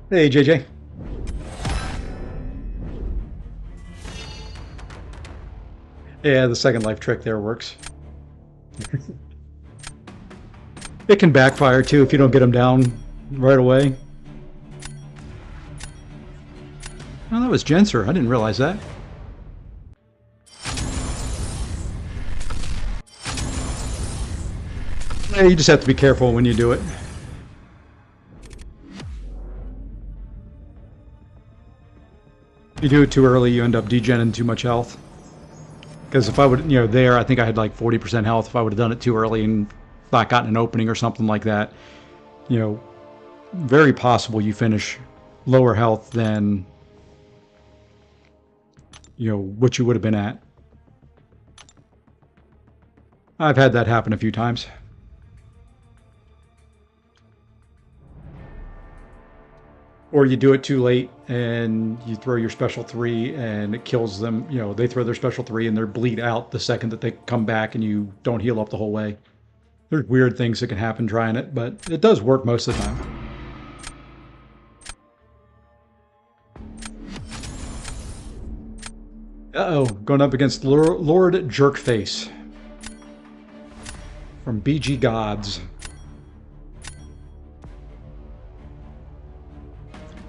Hey, JJ. Yeah, the second life trick there works. It can backfire too if you don't get them down right away. Oh, that was Jenser. I didn't realize that. Yeah, you just have to be careful when you do it. If you do it too early, you end up degenerating too much health. Because if I would, you know, there, I think I had like 40% health. If I would have done it too early and not gotten an opening or something like that, you know, very possible you finish lower health than, you know, what you would have been at. I've had that happen a few times. Or you do it too late and you throw your special 3 and it kills them. You know, they throw their special 3 and they're bleed out the second that they come back and you don't heal up the whole way. There's weird things that can happen trying it, but it does work most of the time. Uh-oh, going up against Lord Jerkface. from BG Gods.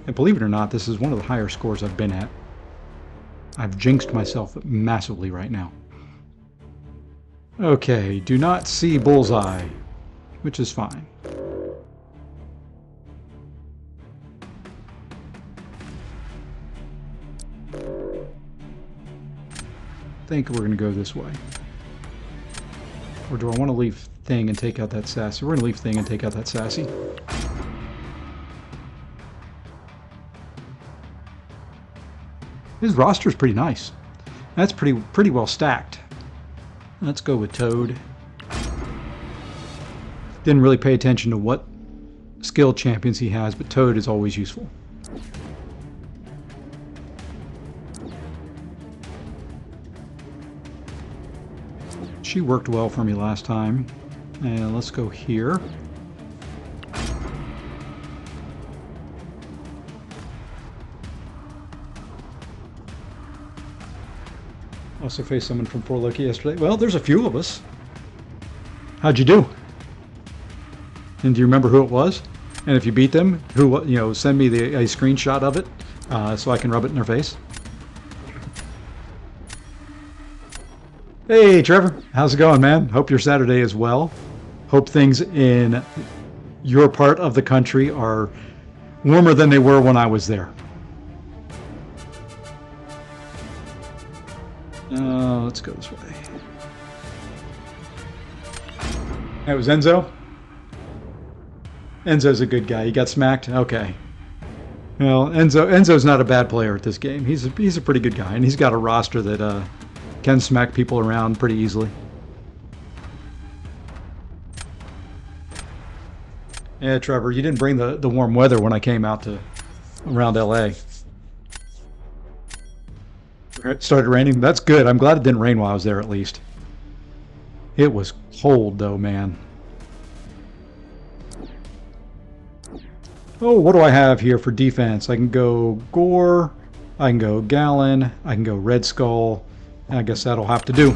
And believe it or not, this is one of the higher scores I've been at. I've jinxed myself massively right now. Okay, do not see bullseye, which is fine. I think we're going to go this way. Or do I want to leave thing and take out that sassy? We're going to leave thing and take out that sassy. His roster's pretty nice. That's pretty well stacked. Let's go with Toad. Didn't really pay attention to what skill champions he has, but Toad is always useful. She worked well for me last time. And let's go here. Also faced someone from Poor Loki yesterday. Well, there's a few of us. How'd you do? And do you remember who it was? And if you beat them, who, you know, send me a screenshot of it so I can rub it in their face. Hey, Trevor. How's it going, man? Hope your Saturday is well. Hope things in your part of the country are warmer than they were when I was there. Let's go this way. That was Enzo? Enzo's a good guy. He got smacked? Okay. Well, Enzo's not a bad player at this game. He's a pretty good guy, and he's got a roster that can smack people around pretty easily. Yeah, Trevor, you didn't bring the warm weather when I came out to around LA. It started raining. That's good. I'm glad it didn't rain while I was there, at least. It was cold, though, man. Oh, what do I have here for defense? I can go Gore, I can go Gallon, I can go Red Skull. I guess that'll have to do.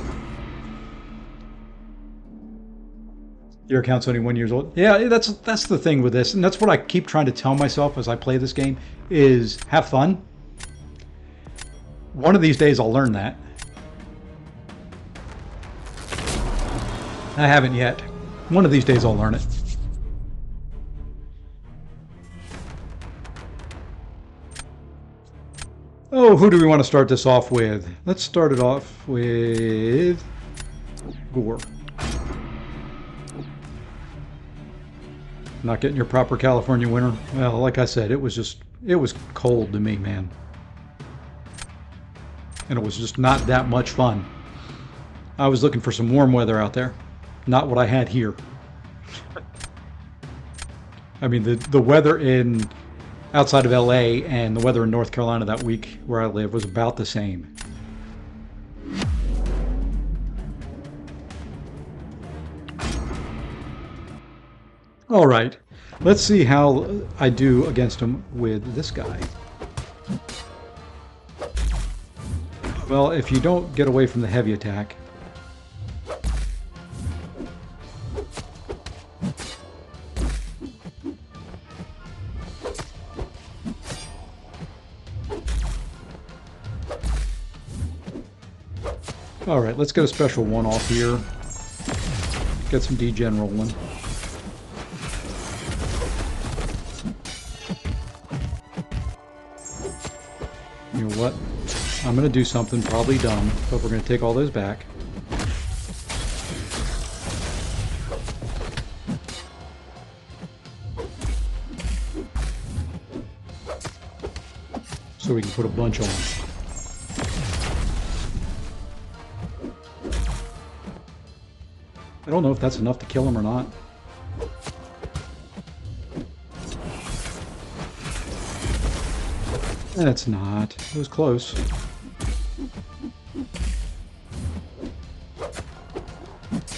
Your account's only 1 year old. Yeah, that's the thing with this, and that's what I keep trying to tell myself as I play this game, is have fun. One of these days I'll learn that. I haven't yet. One of these days I'll learn it. Oh, who do we want to start this off with? Let's start it off with Gore. Not getting your proper California winter. Well, like I said, it was cold to me, man. And it was just not that much fun. I was looking for some warm weather out there. Not what I had here. I mean, the weather outside of LA and the weather in North Carolina that week where I live was about the same. All right, let's see how I do against him with this guy. Well, if you don't get away from the heavy attack. All right, let's get a special one off here. Get some degen rolling. You know what? I'm going to do something probably dumb, but we're going to take all those back. So we can put a bunch on. I don't know if that's enough to kill him or not. That's not. It was close.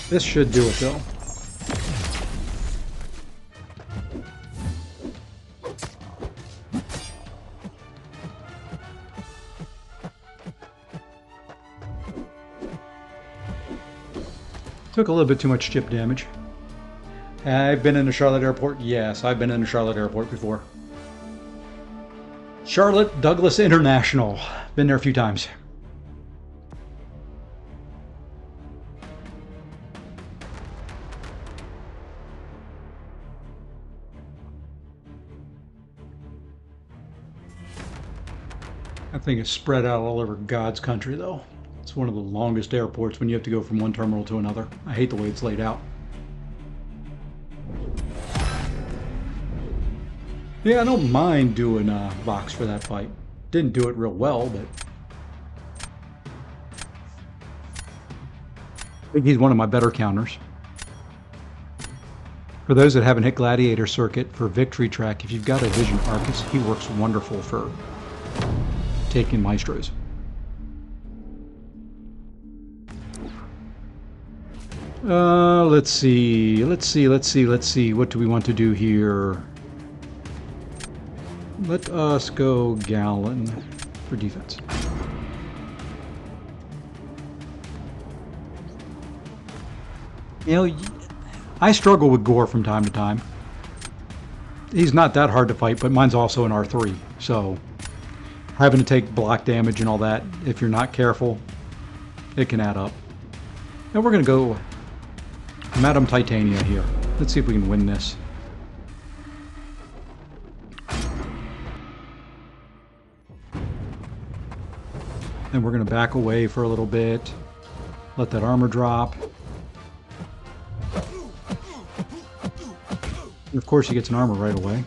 This should do it, though. Took a little bit too much chip damage. I've been in the Charlotte Airport. Yes, I've been in the Charlotte Airport before. Charlotte Douglas International. Been there a few times. I think it's spread out all over God's country, though. It's one of the longest airports when you have to go from one terminal to another. I hate the way it's laid out. Yeah, I don't mind doing Vox for that fight. Didn't do it real well, but I think he's one of my better counters. For those that haven't hit Gladiator Circuit for Victory Track, if you've got a Vision Arcus, he works wonderful for taking Maestros. Let's see. What do we want to do here? Let us go Gallon for defense. You know, I struggle with Gore from time to time. He's not that hard to fight, but mine's also an R3, so having to take block damage and all that, if you're not careful, it can add up. Now we're going to go Madame Titania here. Let's see if we can win this. Then we're going to back away for a little bit. Let that armor drop. And of course he gets an armor right away.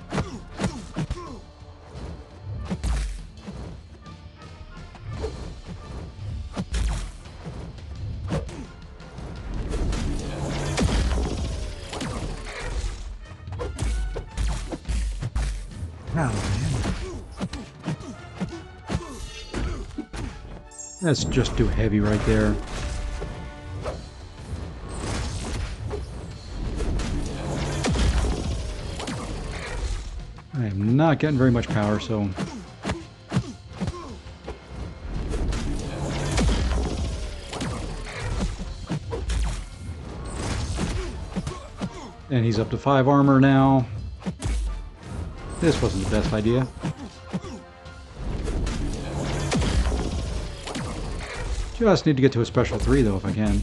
That's just too heavy right there. I am not getting very much power, so... And he's up to 5 armor now. This wasn't the best idea. Just need to get to a special 3 though if I can.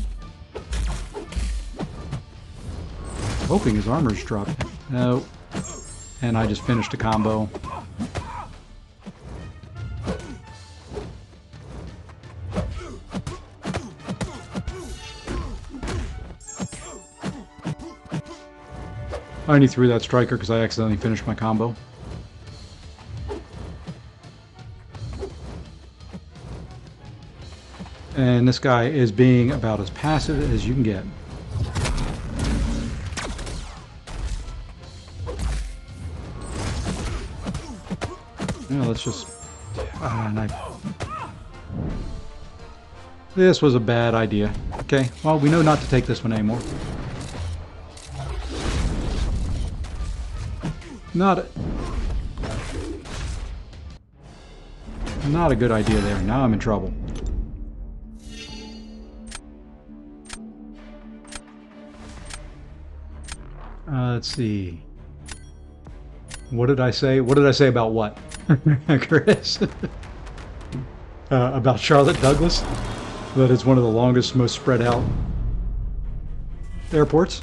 Hoping his armor's dropped. No. And I just finished a combo. I only threw that striker because I accidentally finished my combo. And this guy is being about as passive as you can get. Yeah, let's just... This was a bad idea. Okay, well, we know not to take this one anymore. Not a good idea there. Now I'm in trouble. Let's see. What did I say? What did I say about what? Chris? About Charlotte Douglas? That it's one of the longest, most spread out airports?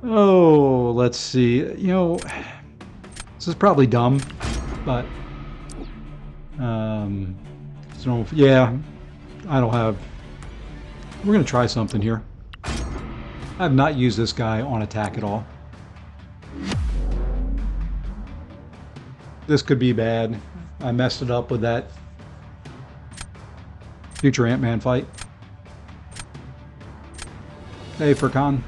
Oh, let's see. You know, this is probably dumb, but... so, yeah, I don't have... We're going to try something here. I have not used this guy on attack at all. This could be bad. I messed it up with that future Ant-Man fight. Hey, Furkan.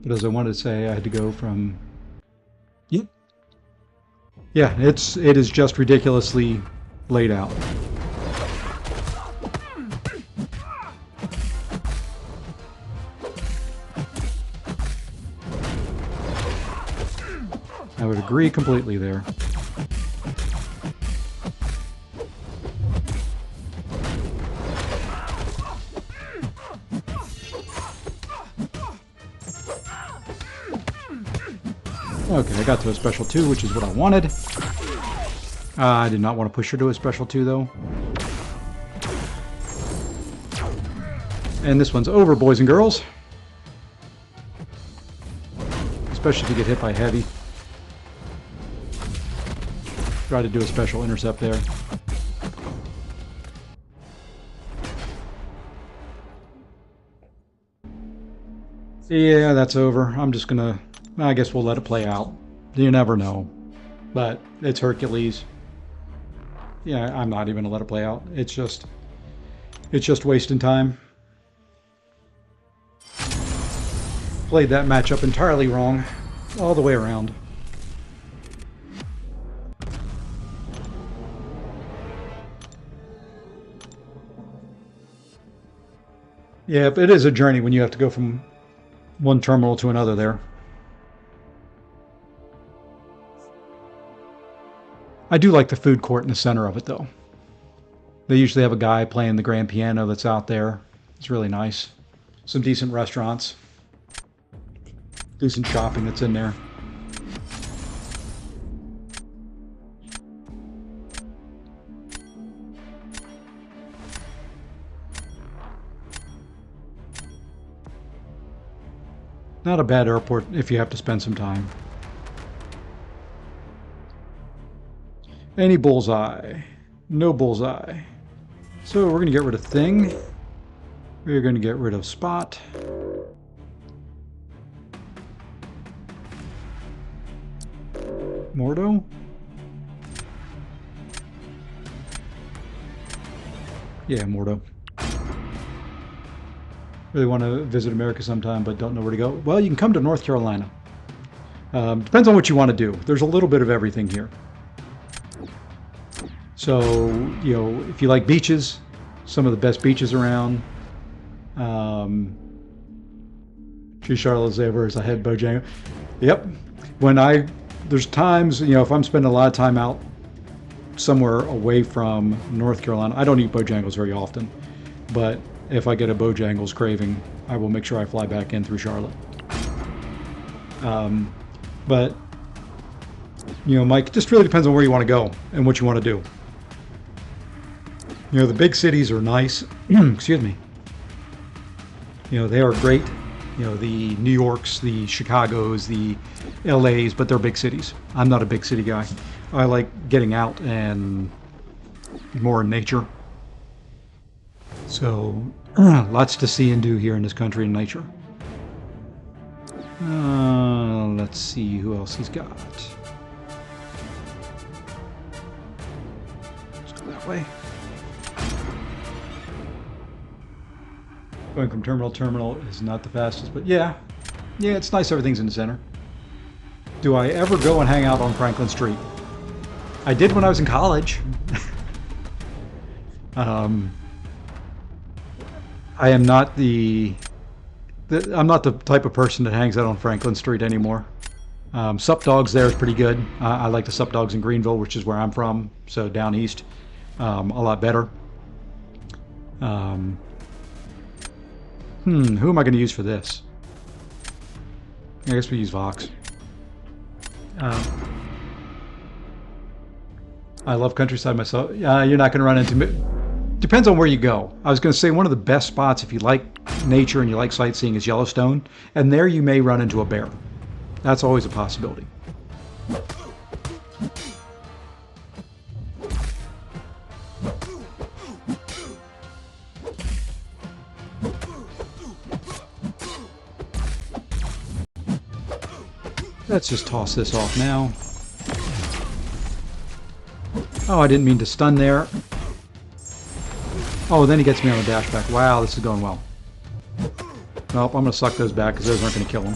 But as I wanted to say, I had to go from... Yep. Yeah, it is just ridiculously laid out. I would agree completely there. Okay, I got to a special 2, which is what I wanted. I did not want to push her to a special 2, though. And this one's over, boys and girls. Especially if you get hit by heavy. Try to do a special intercept there. Yeah, that's over. I'm just gonna... I guess we'll let it play out. You never know. But it's Hercules. Yeah, I'm not even gonna let it play out. It's just wasting time. Played that matchup entirely wrong. All the way around. Yeah, but it is a journey when you have to go from one terminal to another there. I do like the food court in the center of it, though. They usually have a guy playing the grand piano that's out there. It's really nice. Some decent restaurants. Decent shopping that's in there. Not a bad airport if you have to spend some time. Any bullseye? No bullseye. So we're going to get rid of Thing. We're going to get rid of Spot. Mordo? Yeah, Mordo. Really want to visit America sometime, but don't know where to go. Well, you can come to North Carolina. Depends on what you want to do. There's a little bit of everything here. So, you know, if you like beaches, some of the best beaches around. Charlotte's ever as I head Bojangles. Yep. There's times, you know, if I'm spending a lot of time out somewhere away from North Carolina, I don't eat Bojangles very often, but if I get a Bojangles craving, I will make sure I fly back in through Charlotte. But, you know, Mike, it just really depends on where you want to go and what you want to do. You know, the big cities are nice. Excuse me. You know, they are great. You know, the New Yorks, the Chicagos, the LAs, but they're big cities. I'm not a big city guy. I like getting out and more in nature. So, lots to see and do here in this country in nature. Let's see who else he's got. Let's go that way. Going from terminal to terminal is not the fastest, but yeah, it's nice everything's in the center. Do I ever go and hang out on Franklin Street? I did when I was in college. I am not I'm not the type of person that hangs out on Franklin Street anymore. Sup Dogs there is pretty good. I like the Sup Dogs in Greenville, which is where I'm from, so down east. A lot better. Who am I going to use for this? I guess we use Vox. I love countryside myself. You're not going to run into... Depends on where you go. I was going to say one of the best spots if you like nature and you like sightseeing is Yellowstone. And there you may run into a bear. That's always a possibility. Let's just toss this off now. Oh, I didn't mean to stun there. Oh, then he gets me on the dash back. Wow, this is going well. Nope, I'm going to suck those back because those aren't going to kill him.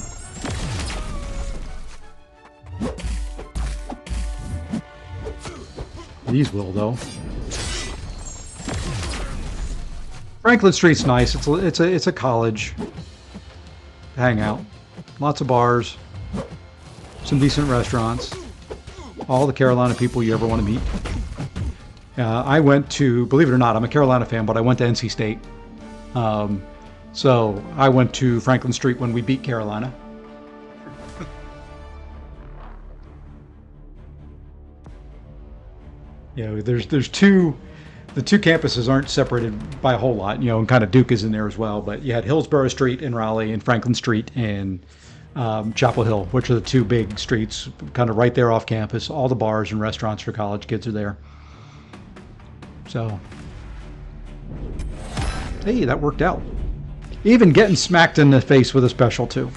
These will, though. Franklin Street's nice. It's a college hangout. Lots of bars. Some decent restaurants. All the Carolina people you ever want to meet. I went to, believe it or not, I'm a Carolina fan, but I went to NC State. So I went to Franklin Street when we beat Carolina. You know, there's two. The two campuses aren't separated by a whole lot, you know, and kind of Duke is in there as well. But you had Hillsborough Street in Raleigh and Franklin Street in Chapel Hill, which are the two big streets, kind of right there off campus. All the bars and restaurants for college kids are there. So, hey, that worked out. Even getting smacked in the face with a special, too.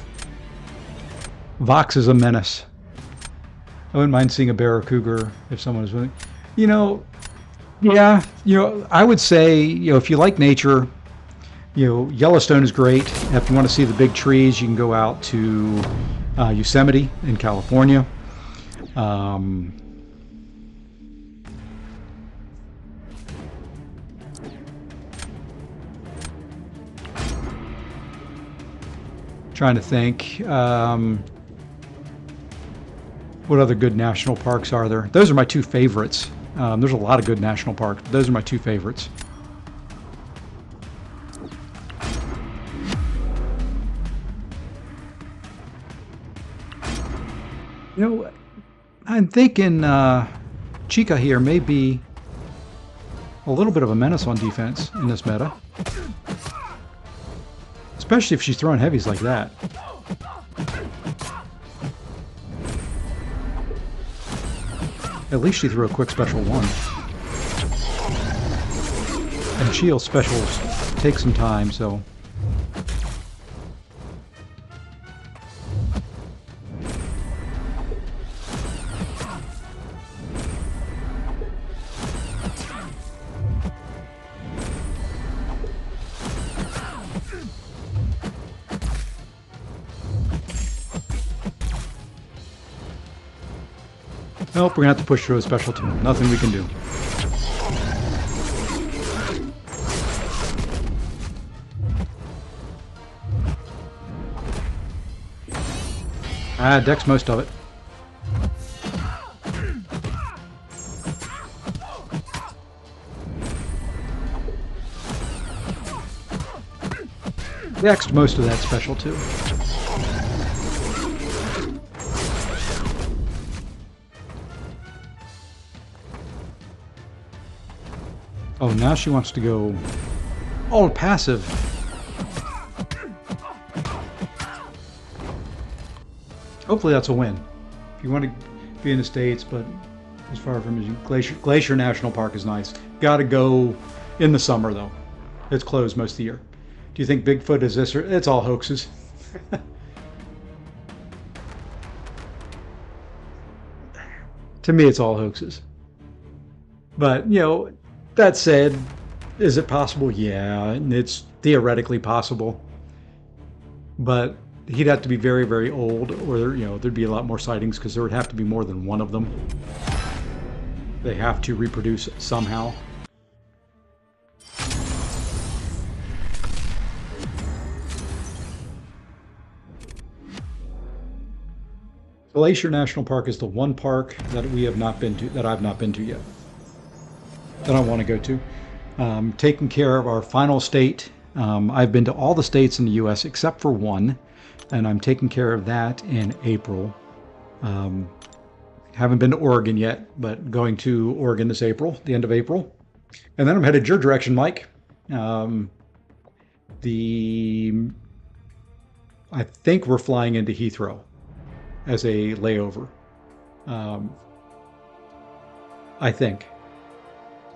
Vox is a menace. I wouldn't mind seeing a bear or cougar if someone was willing. You know, yeah, you know, I would say, you know, if you like nature, you know, Yellowstone is great. If you want to see the big trees, you can go out to Yosemite in California. Trying to think. What other good national parks are there? Those are my two favorites. There's a lot of good national parks, but those are my two favorites. You know, I'm thinking Chica here may be a little bit of a menace on defense in this meta. Especially if she's throwing heavies like that. At least she threw a quick special one. And shield specials take some time, so... Nope, we're gonna have to push through a special too. Nothing we can do. Dex most of it. Dexed most of that special too. Oh, now she wants to go all passive. Hopefully that's a win. If you want to be in the States, but as far from as Glacier National Park is nice. Got to go in the summer though. It's closed most of the year. Do you think Bigfoot is this or it's all hoaxes? To me, it's all hoaxes. But you know. That said, is it possible? Yeah, it's theoretically possible. But he'd have to be very, very old, or you know, there'd be a lot more sightings because there would have to be more than one of them. They have to reproduce somehow. Glacier National Park is the one park that we have not been to, that I've not been to yet. That I want to go to. Taking care of our final state. I've been to all the states in the U.S. except for one, and I'm taking care of that in April. Haven't been to Oregon yet, but going to Oregon this April, the end of April. And then I'm headed your direction, Mike. I think we're flying into Heathrow as a layover. I think.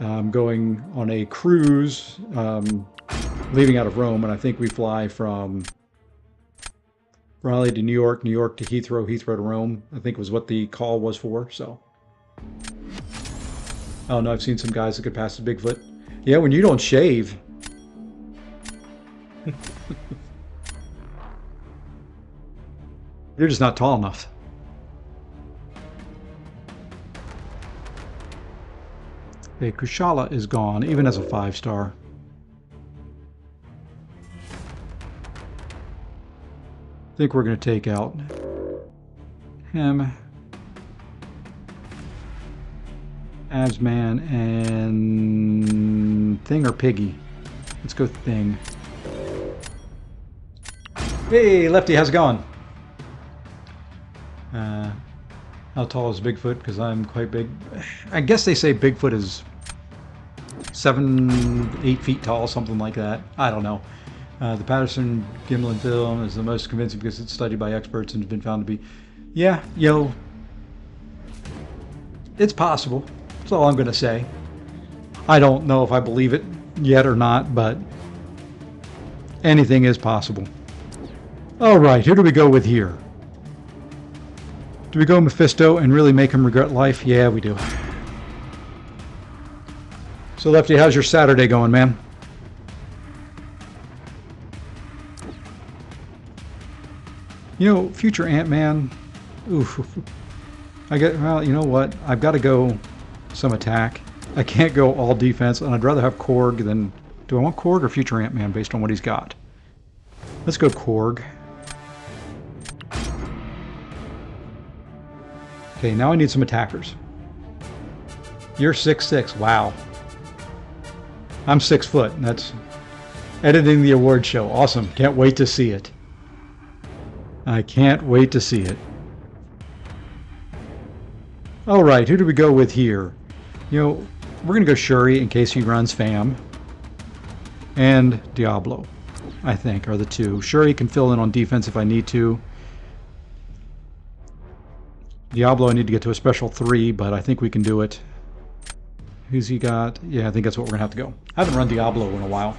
I'm going on a cruise, leaving out of Rome, and I think we fly from Raleigh to New York, New York to Heathrow, Heathrow to Rome. I think was what the call was for, so. Oh no, I've seen some guys that could pass the Bigfoot. Yeah, when you don't shave. You're just not tall enough. Okay, Kushala is gone, even as a 5-star. I think we're going to take out him, Asman, and Thing or Piggy. Let's go Thing. Hey, Lefty, how's it going? How tall is Bigfoot? Because I'm quite big. I guess they say Bigfoot is 7, 8 feet tall, something like that. I don't know. The Patterson Gimlin film is the most convincing because it's studied by experts and has been found to be, yeah, it's possible. That's all I'm going to say. I don't know if I believe it yet or not, but anything is possible. All right, who do we go with here? Do we go Mephisto and really make him regret life? Yeah, we do. So, Lefty, how's your Saturday going, man? You know, future Ant-Man. Oof. Well, you know what? I've got to go some attack. I can't go all defense, and I'd rather have Korg than... Do I want Korg or future Ant-Man based on what he's got? Let's go Korg. Okay, now I need some attackers. You're 6'6". Wow. I'm 6 foot. That's editing the award show. Awesome. Can't wait to see it. I can't wait to see it. All right, who do we go with here? You know, we're going to go Shuri in case he runs FAM. And Diablo, I think, are the two. Shuri can fill in on defense if I need to. Diablo, I need to get to a special 3, but I think we can do it. Who's he got? Yeah, I think that's what we're going to have to go. I haven't run Diablo in a while.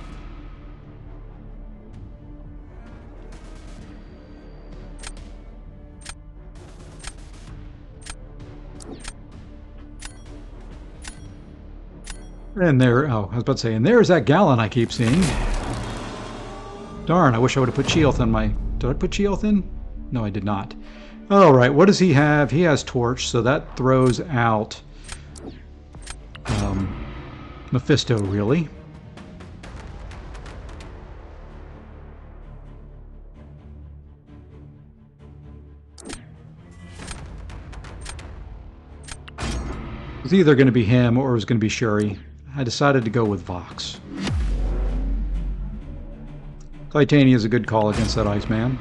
And there, oh, I was about to say, and there's that Gallon I keep seeing. Darn, I wish I would have put Sheoth in my... Did I put Sheoth in? No, I did not. All right, what does he have? He has Torch, so that throws out Mephisto, really. It's either going to be him or it was going to be Shuri. I decided to go with Vox. Titania is a good call against that Iceman.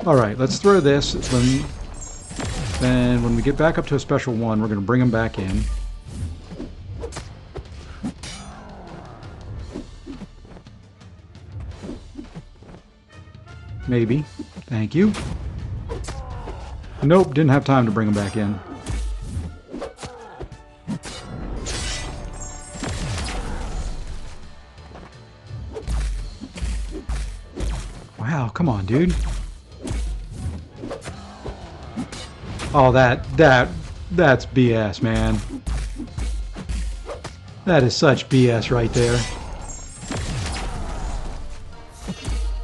Alright, let's throw this. Then when we get back up to a special 1, we're going to bring him back in. Maybe. Thank you. Nope, didn't have time to bring him back in. Wow, come on, dude. Oh, that's BS, man. That is such BS right there.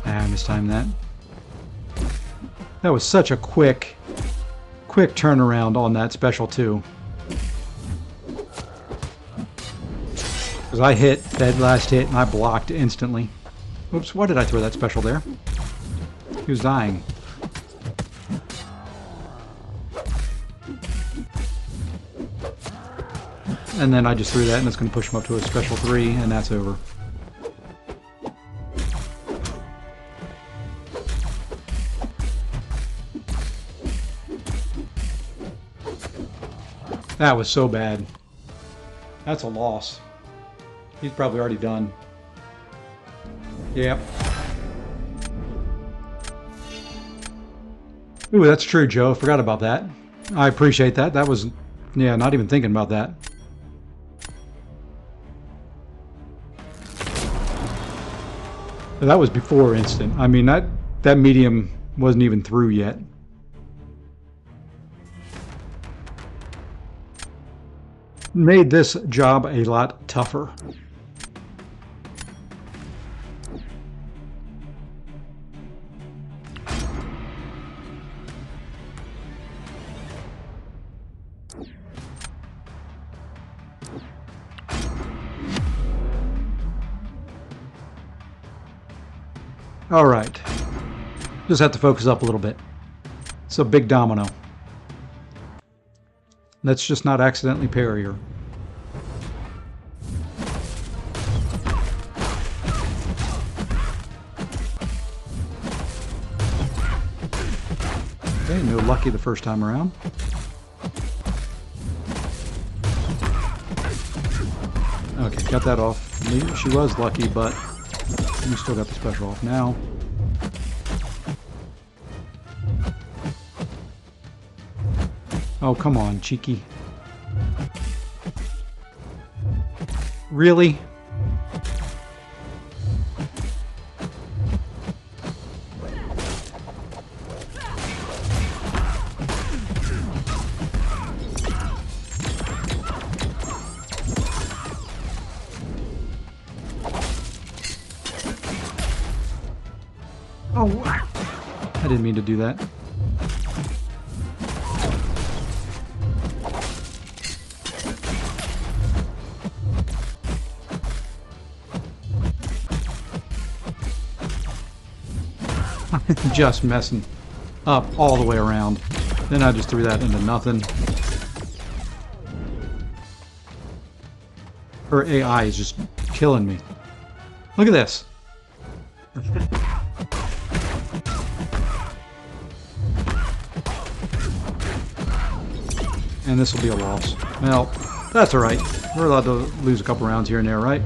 Ah, I mistimed that. That was such a quick turnaround on that special too. Because I hit that last hit and I blocked instantly. Oops, why did I throw that special there? He was dying. And then I just threw that and it's going to push him up to a special 3 and that's over. That was so bad. That's a loss. He's probably already done. Yep. Ooh, that's true, Joe. Forgot about that. I appreciate that. That was, yeah, not even thinking about that. That was before instant. I mean, that medium wasn't even through yet. Made this job a lot tougher. All right. Just have to focus up a little bit. So big domino. Let's just not accidentally parry her. Okay, no lucky the first time around. Okay, got that off. She was lucky, but we still got the special off now. Oh, come on, cheeky. Really? Oh, I didn't mean to do that. Just messing up all the way around. Then I just threw that into nothing. Her AI is just killing me. Look at this. And this will be a loss. Well, that's alright. We're allowed to lose a couple rounds here and there, right?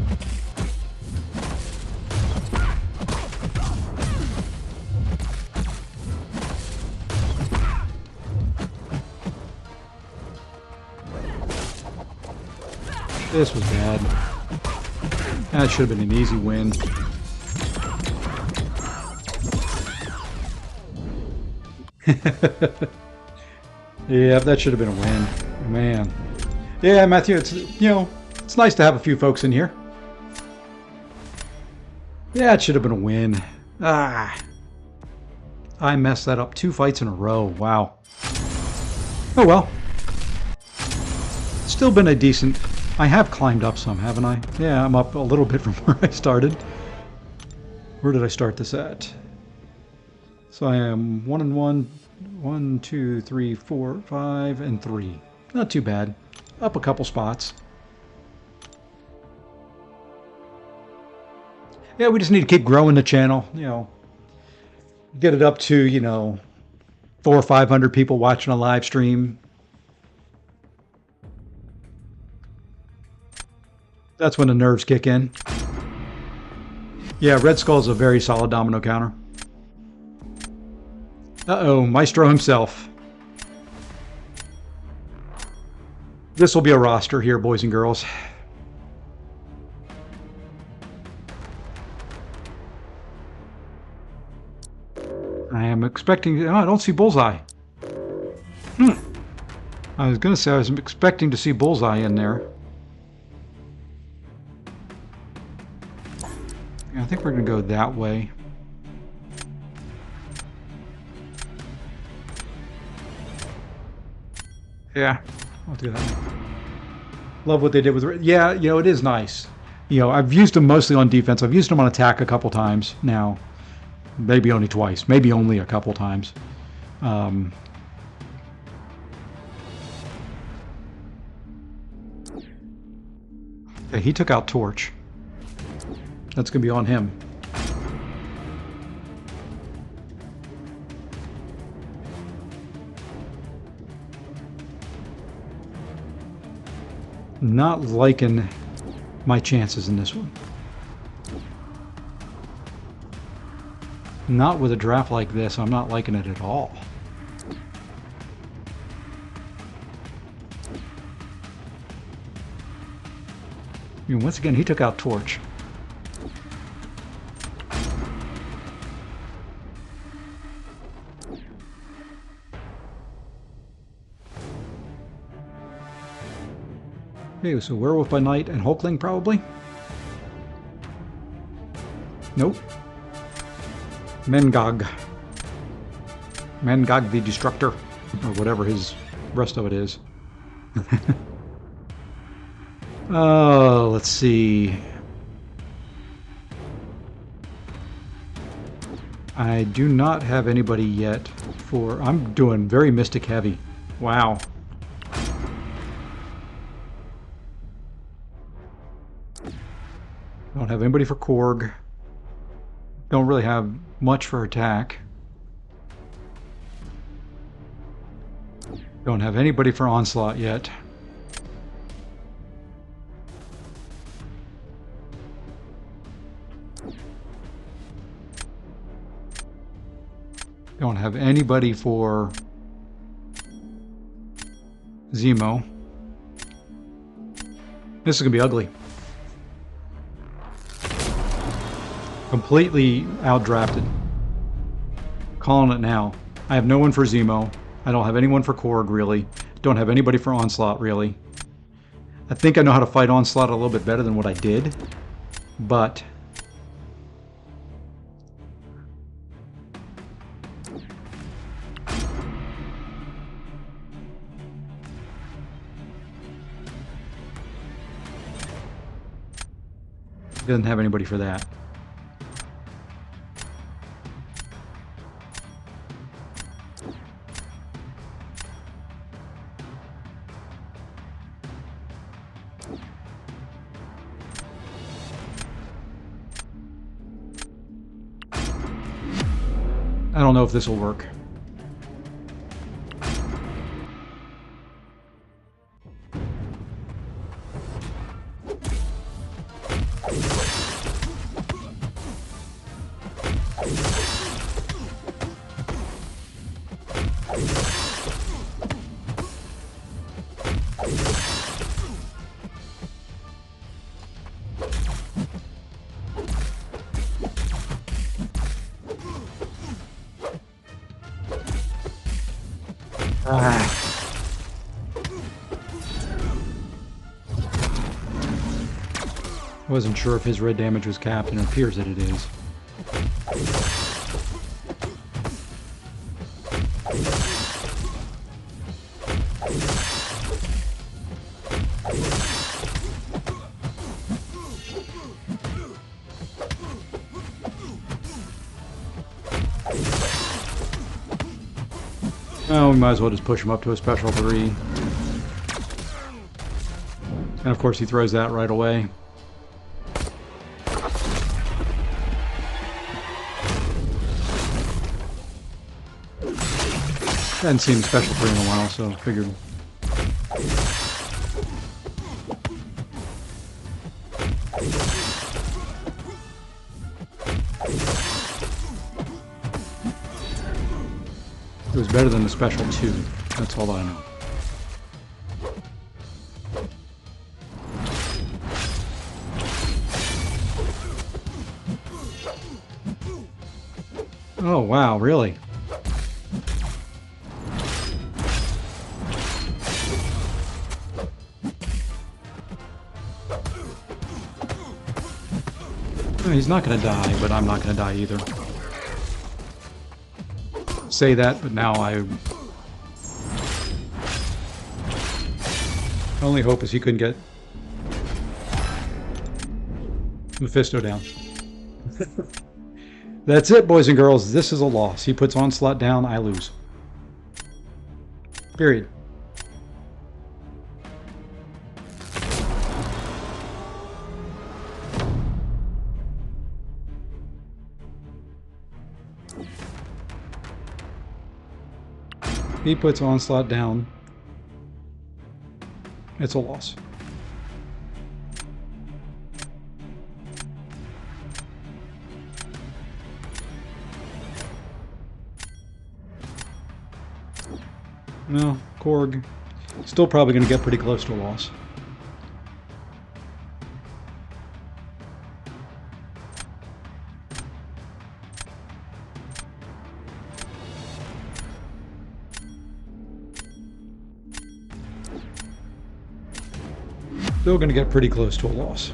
This was bad. That should have been an easy win. Yeah, that should have been a win. Man. Yeah, Matthew, it's, you know, it's nice to have a few folks in here. Yeah, it should have been a win. Ah. I messed that up 2 fights in a row. Wow. Oh well. Still been a decent... I have climbed up some, haven't I? Yeah, I'm up a little bit from where I started. Where did I start this at? So I am 1-1, 1, 2, 3, 4, 5, and 3. Not too bad. Up a couple spots. Yeah, we just need to keep growing the channel, you know. Get it up to, you know, 400 or 500 people watching a live stream. That's when the nerves kick in. Yeah, Red Skull's a very solid domino counter. Uh-oh, Maestro himself. This will be a roster here, boys and girls. I am expecting... Oh, I don't see Bullseye. I was going to say I was expecting to see Bullseye in there. I think we're going to go that way. Yeah, I'll do that. Love what they did with... Yeah, you know, it is nice. You know, I've used them mostly on defense. I've used them on attack a couple times now. Maybe only twice. Maybe only a couple times. Okay, he took out Torch. That's going to be on him. Not liking my chances in this one. Not with a draft like this. I'm not liking it at all. I mean, once again, he took out Torch. Okay, so Werewolf by Night and Hulkling probably? Nope. Mengog. Mengog the Destructor. Or whatever his rest of it is. Oh, let's see. I do not have anybody yet for... I'm doing very Mystic heavy. Wow. Don't have anybody for Korg. Don't really have much for attack. Don't have anybody for onslaught yet. Don't have anybody for Zemo. This is going to be ugly. Completely outdrafted. Calling it now. I have no one for Zemo. I don't have anyone for Korg, really. Don't have anybody for Onslaught, really. I think I know how to fight Onslaught a little bit better than what I did, but... doesn't have anybody for that. I don't know if this will work. I wasn't sure if his red damage was capped, and it appears that it is. Oh, we might as well just push him up to a special 3. And of course he throws that right away. Hadn't seen special 3 in a while, so figured. It was better than the special 2. That's all I know. Oh, wow, really? He's not going to die, but I'm not going to die either. Say that, but now I... only hope is he couldn't get Mephisto down. That's it, boys and girls. This is a loss. He puts Onslaught down, I lose. Period. He puts Onslaught down. It's a loss. No, Korg. Still probably going to get pretty close to a loss. Still going to get pretty close to a loss.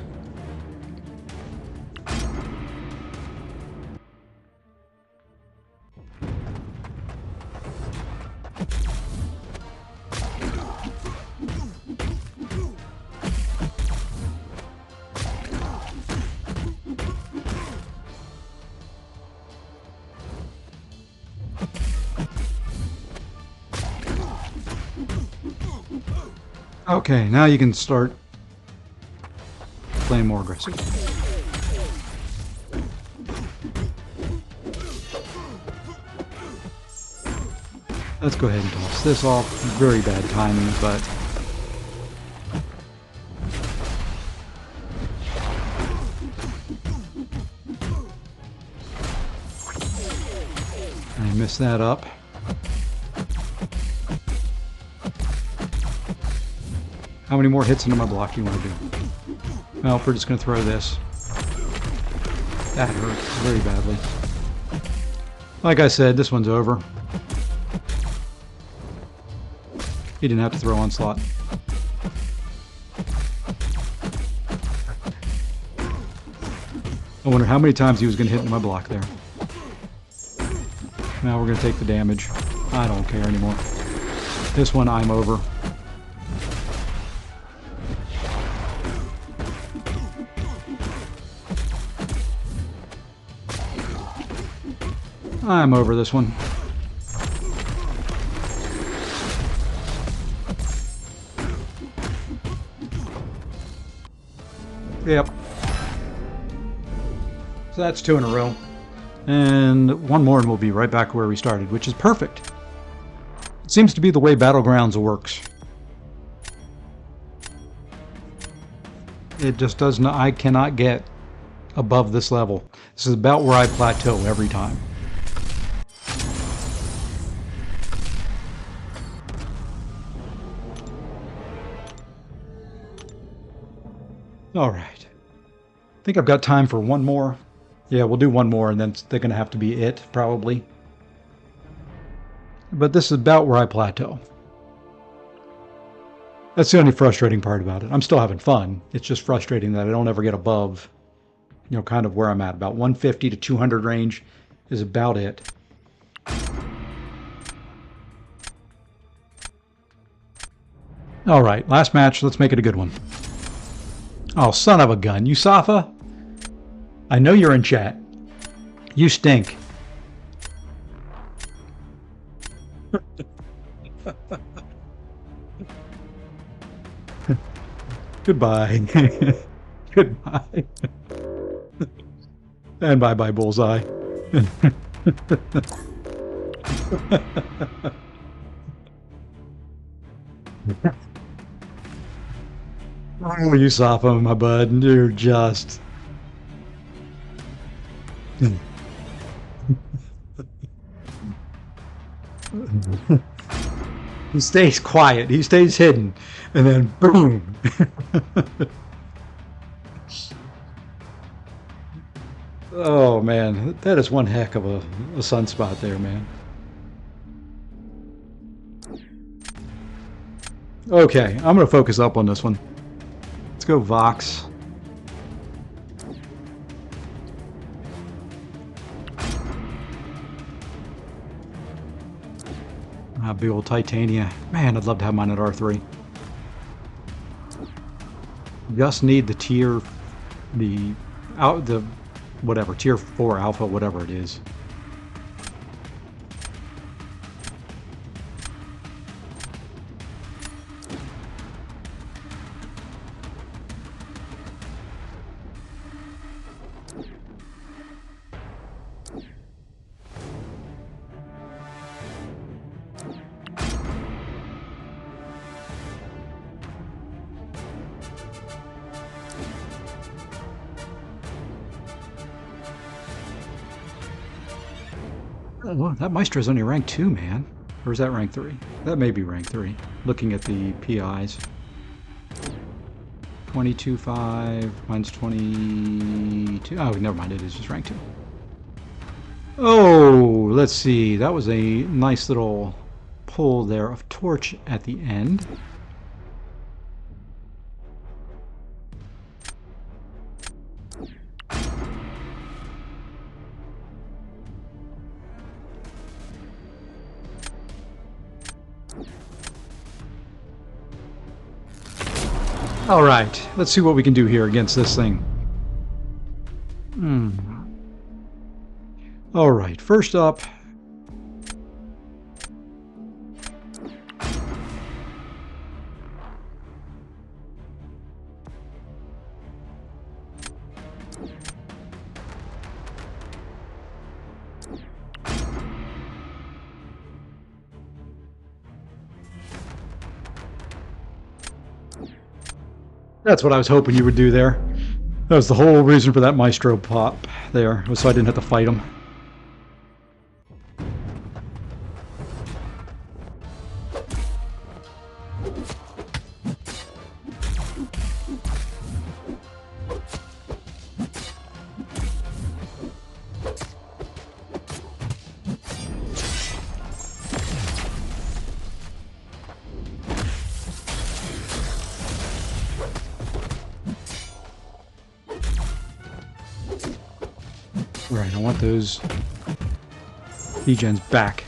Okay, now you can start playing more aggressive. Let's go ahead and toss this off. Very bad timing, but... I messed that up. How many more hits into my block do you want to do? Well, we're just going to throw this. That hurt very badly. Like I said, this one's over. He didn't have to throw Onslaught. I wonder how many times he was going to hit into my block there. Now we're going to take the damage. I don't care anymore. This one, I'm over. I'm over this one. Yep. So that's 2 in a row. And one more and we'll be right back where we started, which is perfect. It seems to be the way Battlegrounds works. It just does not, I cannot get above this level. This is about where I plateau every time. All right. I think I've got time for one more. Yeah, we'll do one more and then they're going to have to be it, probably. But this is about where I plateau. That's the only frustrating part about it. I'm still having fun. It's just frustrating that I don't ever get above, you know, kind of where I'm at. About 150 to 200 range is about it. All right, last match. Let's make it a good one. Oh, son of a gun. Yusafa? I know you're in chat. You stink. Goodbye. Goodbye. And bye-bye, Bullseye. Oh, Yusafa, my bud. You're just... He stays quiet. He stays hidden. And then boom. Oh, man. That is one heck of a sunspot there, man. Okay, I'm going to focus up on this one. Let's go Vox. Ah, big old Titania. Man, I'd love to have mine at R3. Just need the tier, the whatever, tier 4 alpha, whatever it is. Oh, that Maestro's only rank 2, man. Or is that rank 3? That may be rank 3. Looking at the PIs. 22.5, mine's 22. Oh, never mind, it is just rank 2. Oh, let's see. That was a nice little pull there of Torch at the end. All right, let's see what we can do here against this thing. All right, first up. That's what I was hoping you would do there. That was the whole reason for that Maestro pop there, was so I didn't have to fight him. Right, I want those degens back.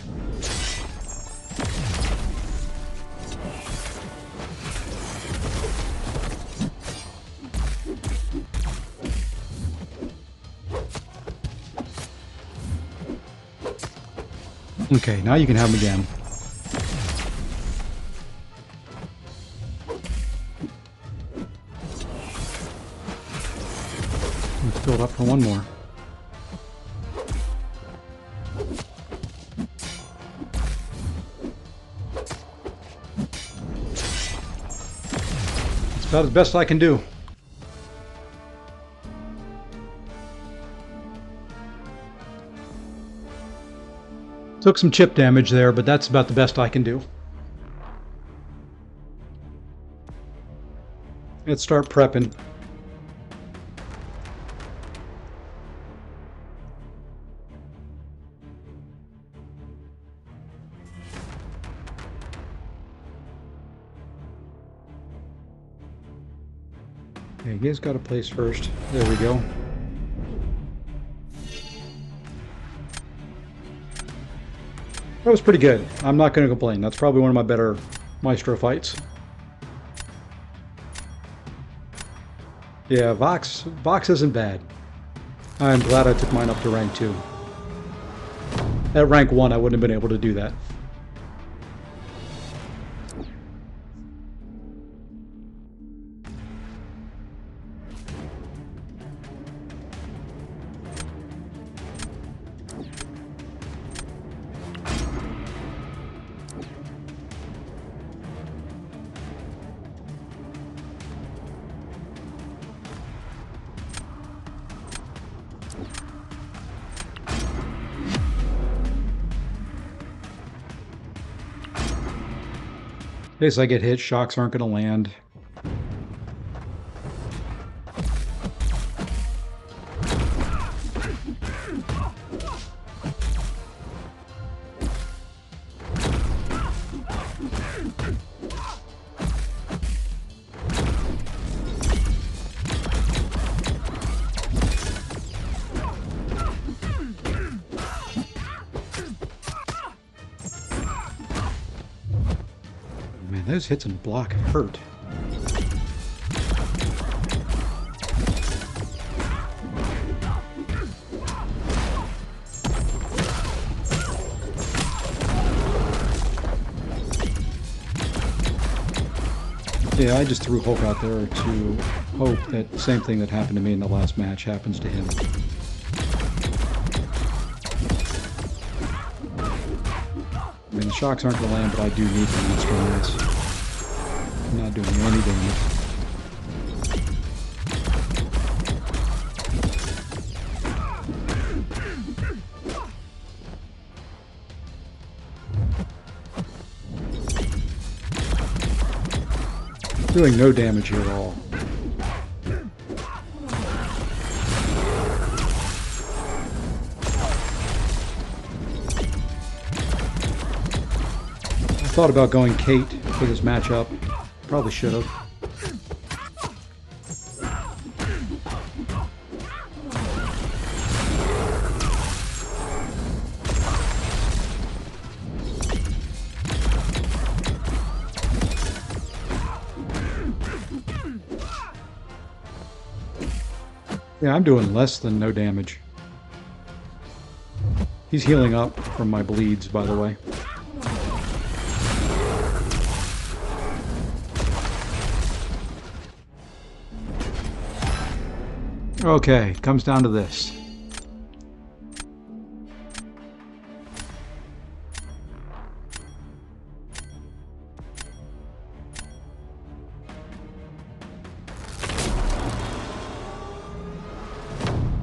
Okay, now you can have them again. Let's build up for one more. It's about as best I can do. Took some chip damage there, but that's about the best I can do. Let's start prepping. Okay, you guys got a place first. There we go. That was pretty good. I'm not going to complain. That's probably one of my better Maestro fights. Yeah, Vox isn't bad. I'm glad I took mine up to rank 2. At rank 1, I wouldn't have been able to do that. In case I get hit, shocks aren't going to land. Man, those hits and block hurt. Yeah, I just threw Hulk out there to hope that the same thing that happened to me in the last match happens to him. I mean, the shocks aren't going to land, but I do need them in strong ass. I'm not doing any damage. Doing no damage here at all. I thought about going Kate for this matchup. Probably should have. Yeah, I'm doing less than no damage. He's healing up from my bleeds, by the way. Okay, comes down to this.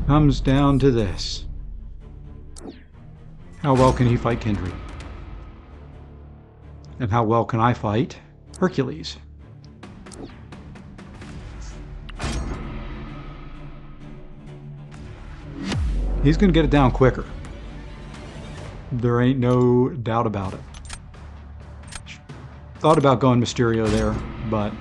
Comes down to this. How well can he fight Kindred? And how well can I fight Hercules? He's going to get it down quicker. There ain't no doubt about it. Thought about going Mysterio there, but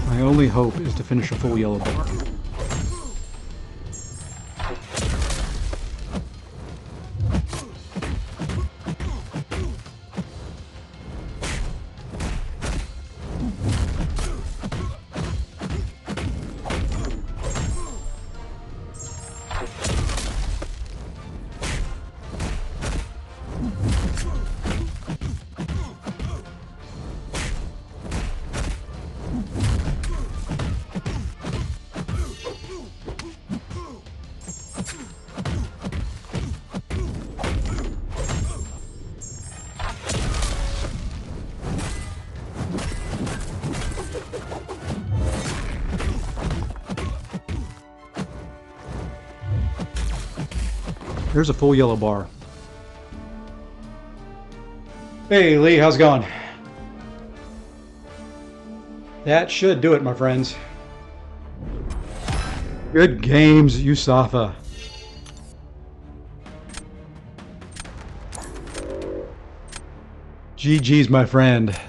my only hope is to finish a full yellow bar. Here's a full yellow bar. Hey Lee, how's it going? That should do it, my friends. Good games, Yusafa. GG's, my friend.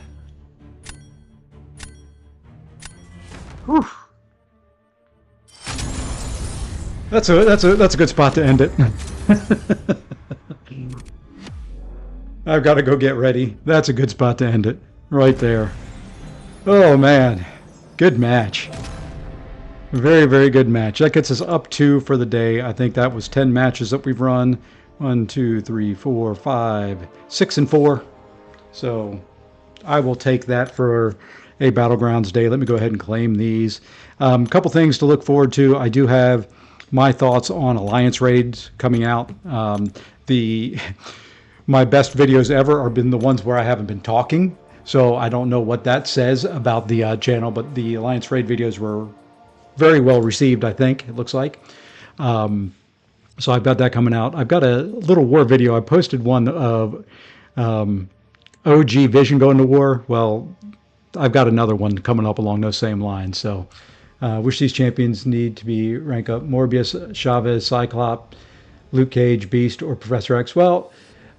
Whew. That's a good spot to end it. I've got to go get ready. That's a good spot to end it. Right there. Oh man. Good match. Very, very good match. That gets us up 2 for the day. I think that was 10 matches that we've run. 1, 2, 3, 4, 5, 6 and 4. So I will take that for a Battlegrounds day. Let me go ahead and claim these. A couple things to look forward to. I do have my thoughts on Alliance raids coming out. My best videos ever have been the ones where I haven't been talking. So I don't know what that says about the channel, but the Alliance raid videos were very well received, I think, it looks like. So I've got that coming out. I've got a little war video. I posted one of OG Vision going to war. Well, I've got another one coming up along those same lines. So wish these champions need to be rank up. Morbius, Chavez, Cyclops, Luke Cage, Beast, or Professor X. Well,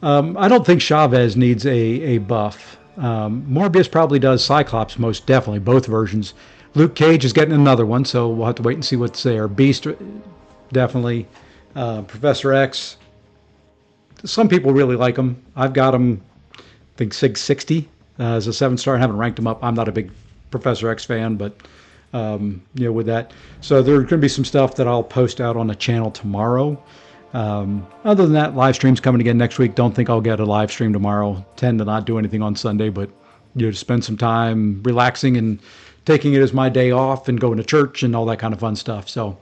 I don't think Chavez needs a buff. Morbius probably does. Cyclops most definitely, both versions. Luke Cage is getting another one, so we'll have to wait and see what's there. Beast, definitely. Professor X, some people really like him. I've got him, I think, 660 as a 7-star. I haven't ranked him up. I'm not a big Professor X fan, but with that. So there's going to be some stuff that I'll post out on the channel tomorrow. Other than that, live stream's coming again next week. Don't think I'll get a live stream tomorrow. Tend to not do anything on Sunday, but to spend some time relaxing and taking it as my day off and going to church and all that kind of fun stuff. So,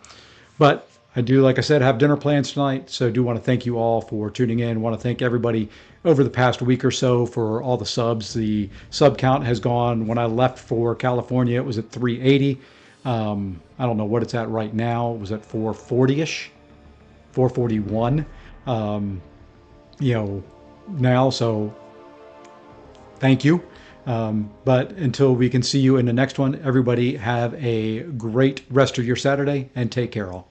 but I do, like I said, have dinner plans tonight. So I do want to thank you all for tuning in. I want to thank everybody over the past week or so for all the subs. The sub count has gone. When I left for California, it was at 380. I don't know what it's at right now. It was at 440-ish. 441 now, so thank you. But until we can see you in the next one, everybody have a great rest of your Saturday and take care all.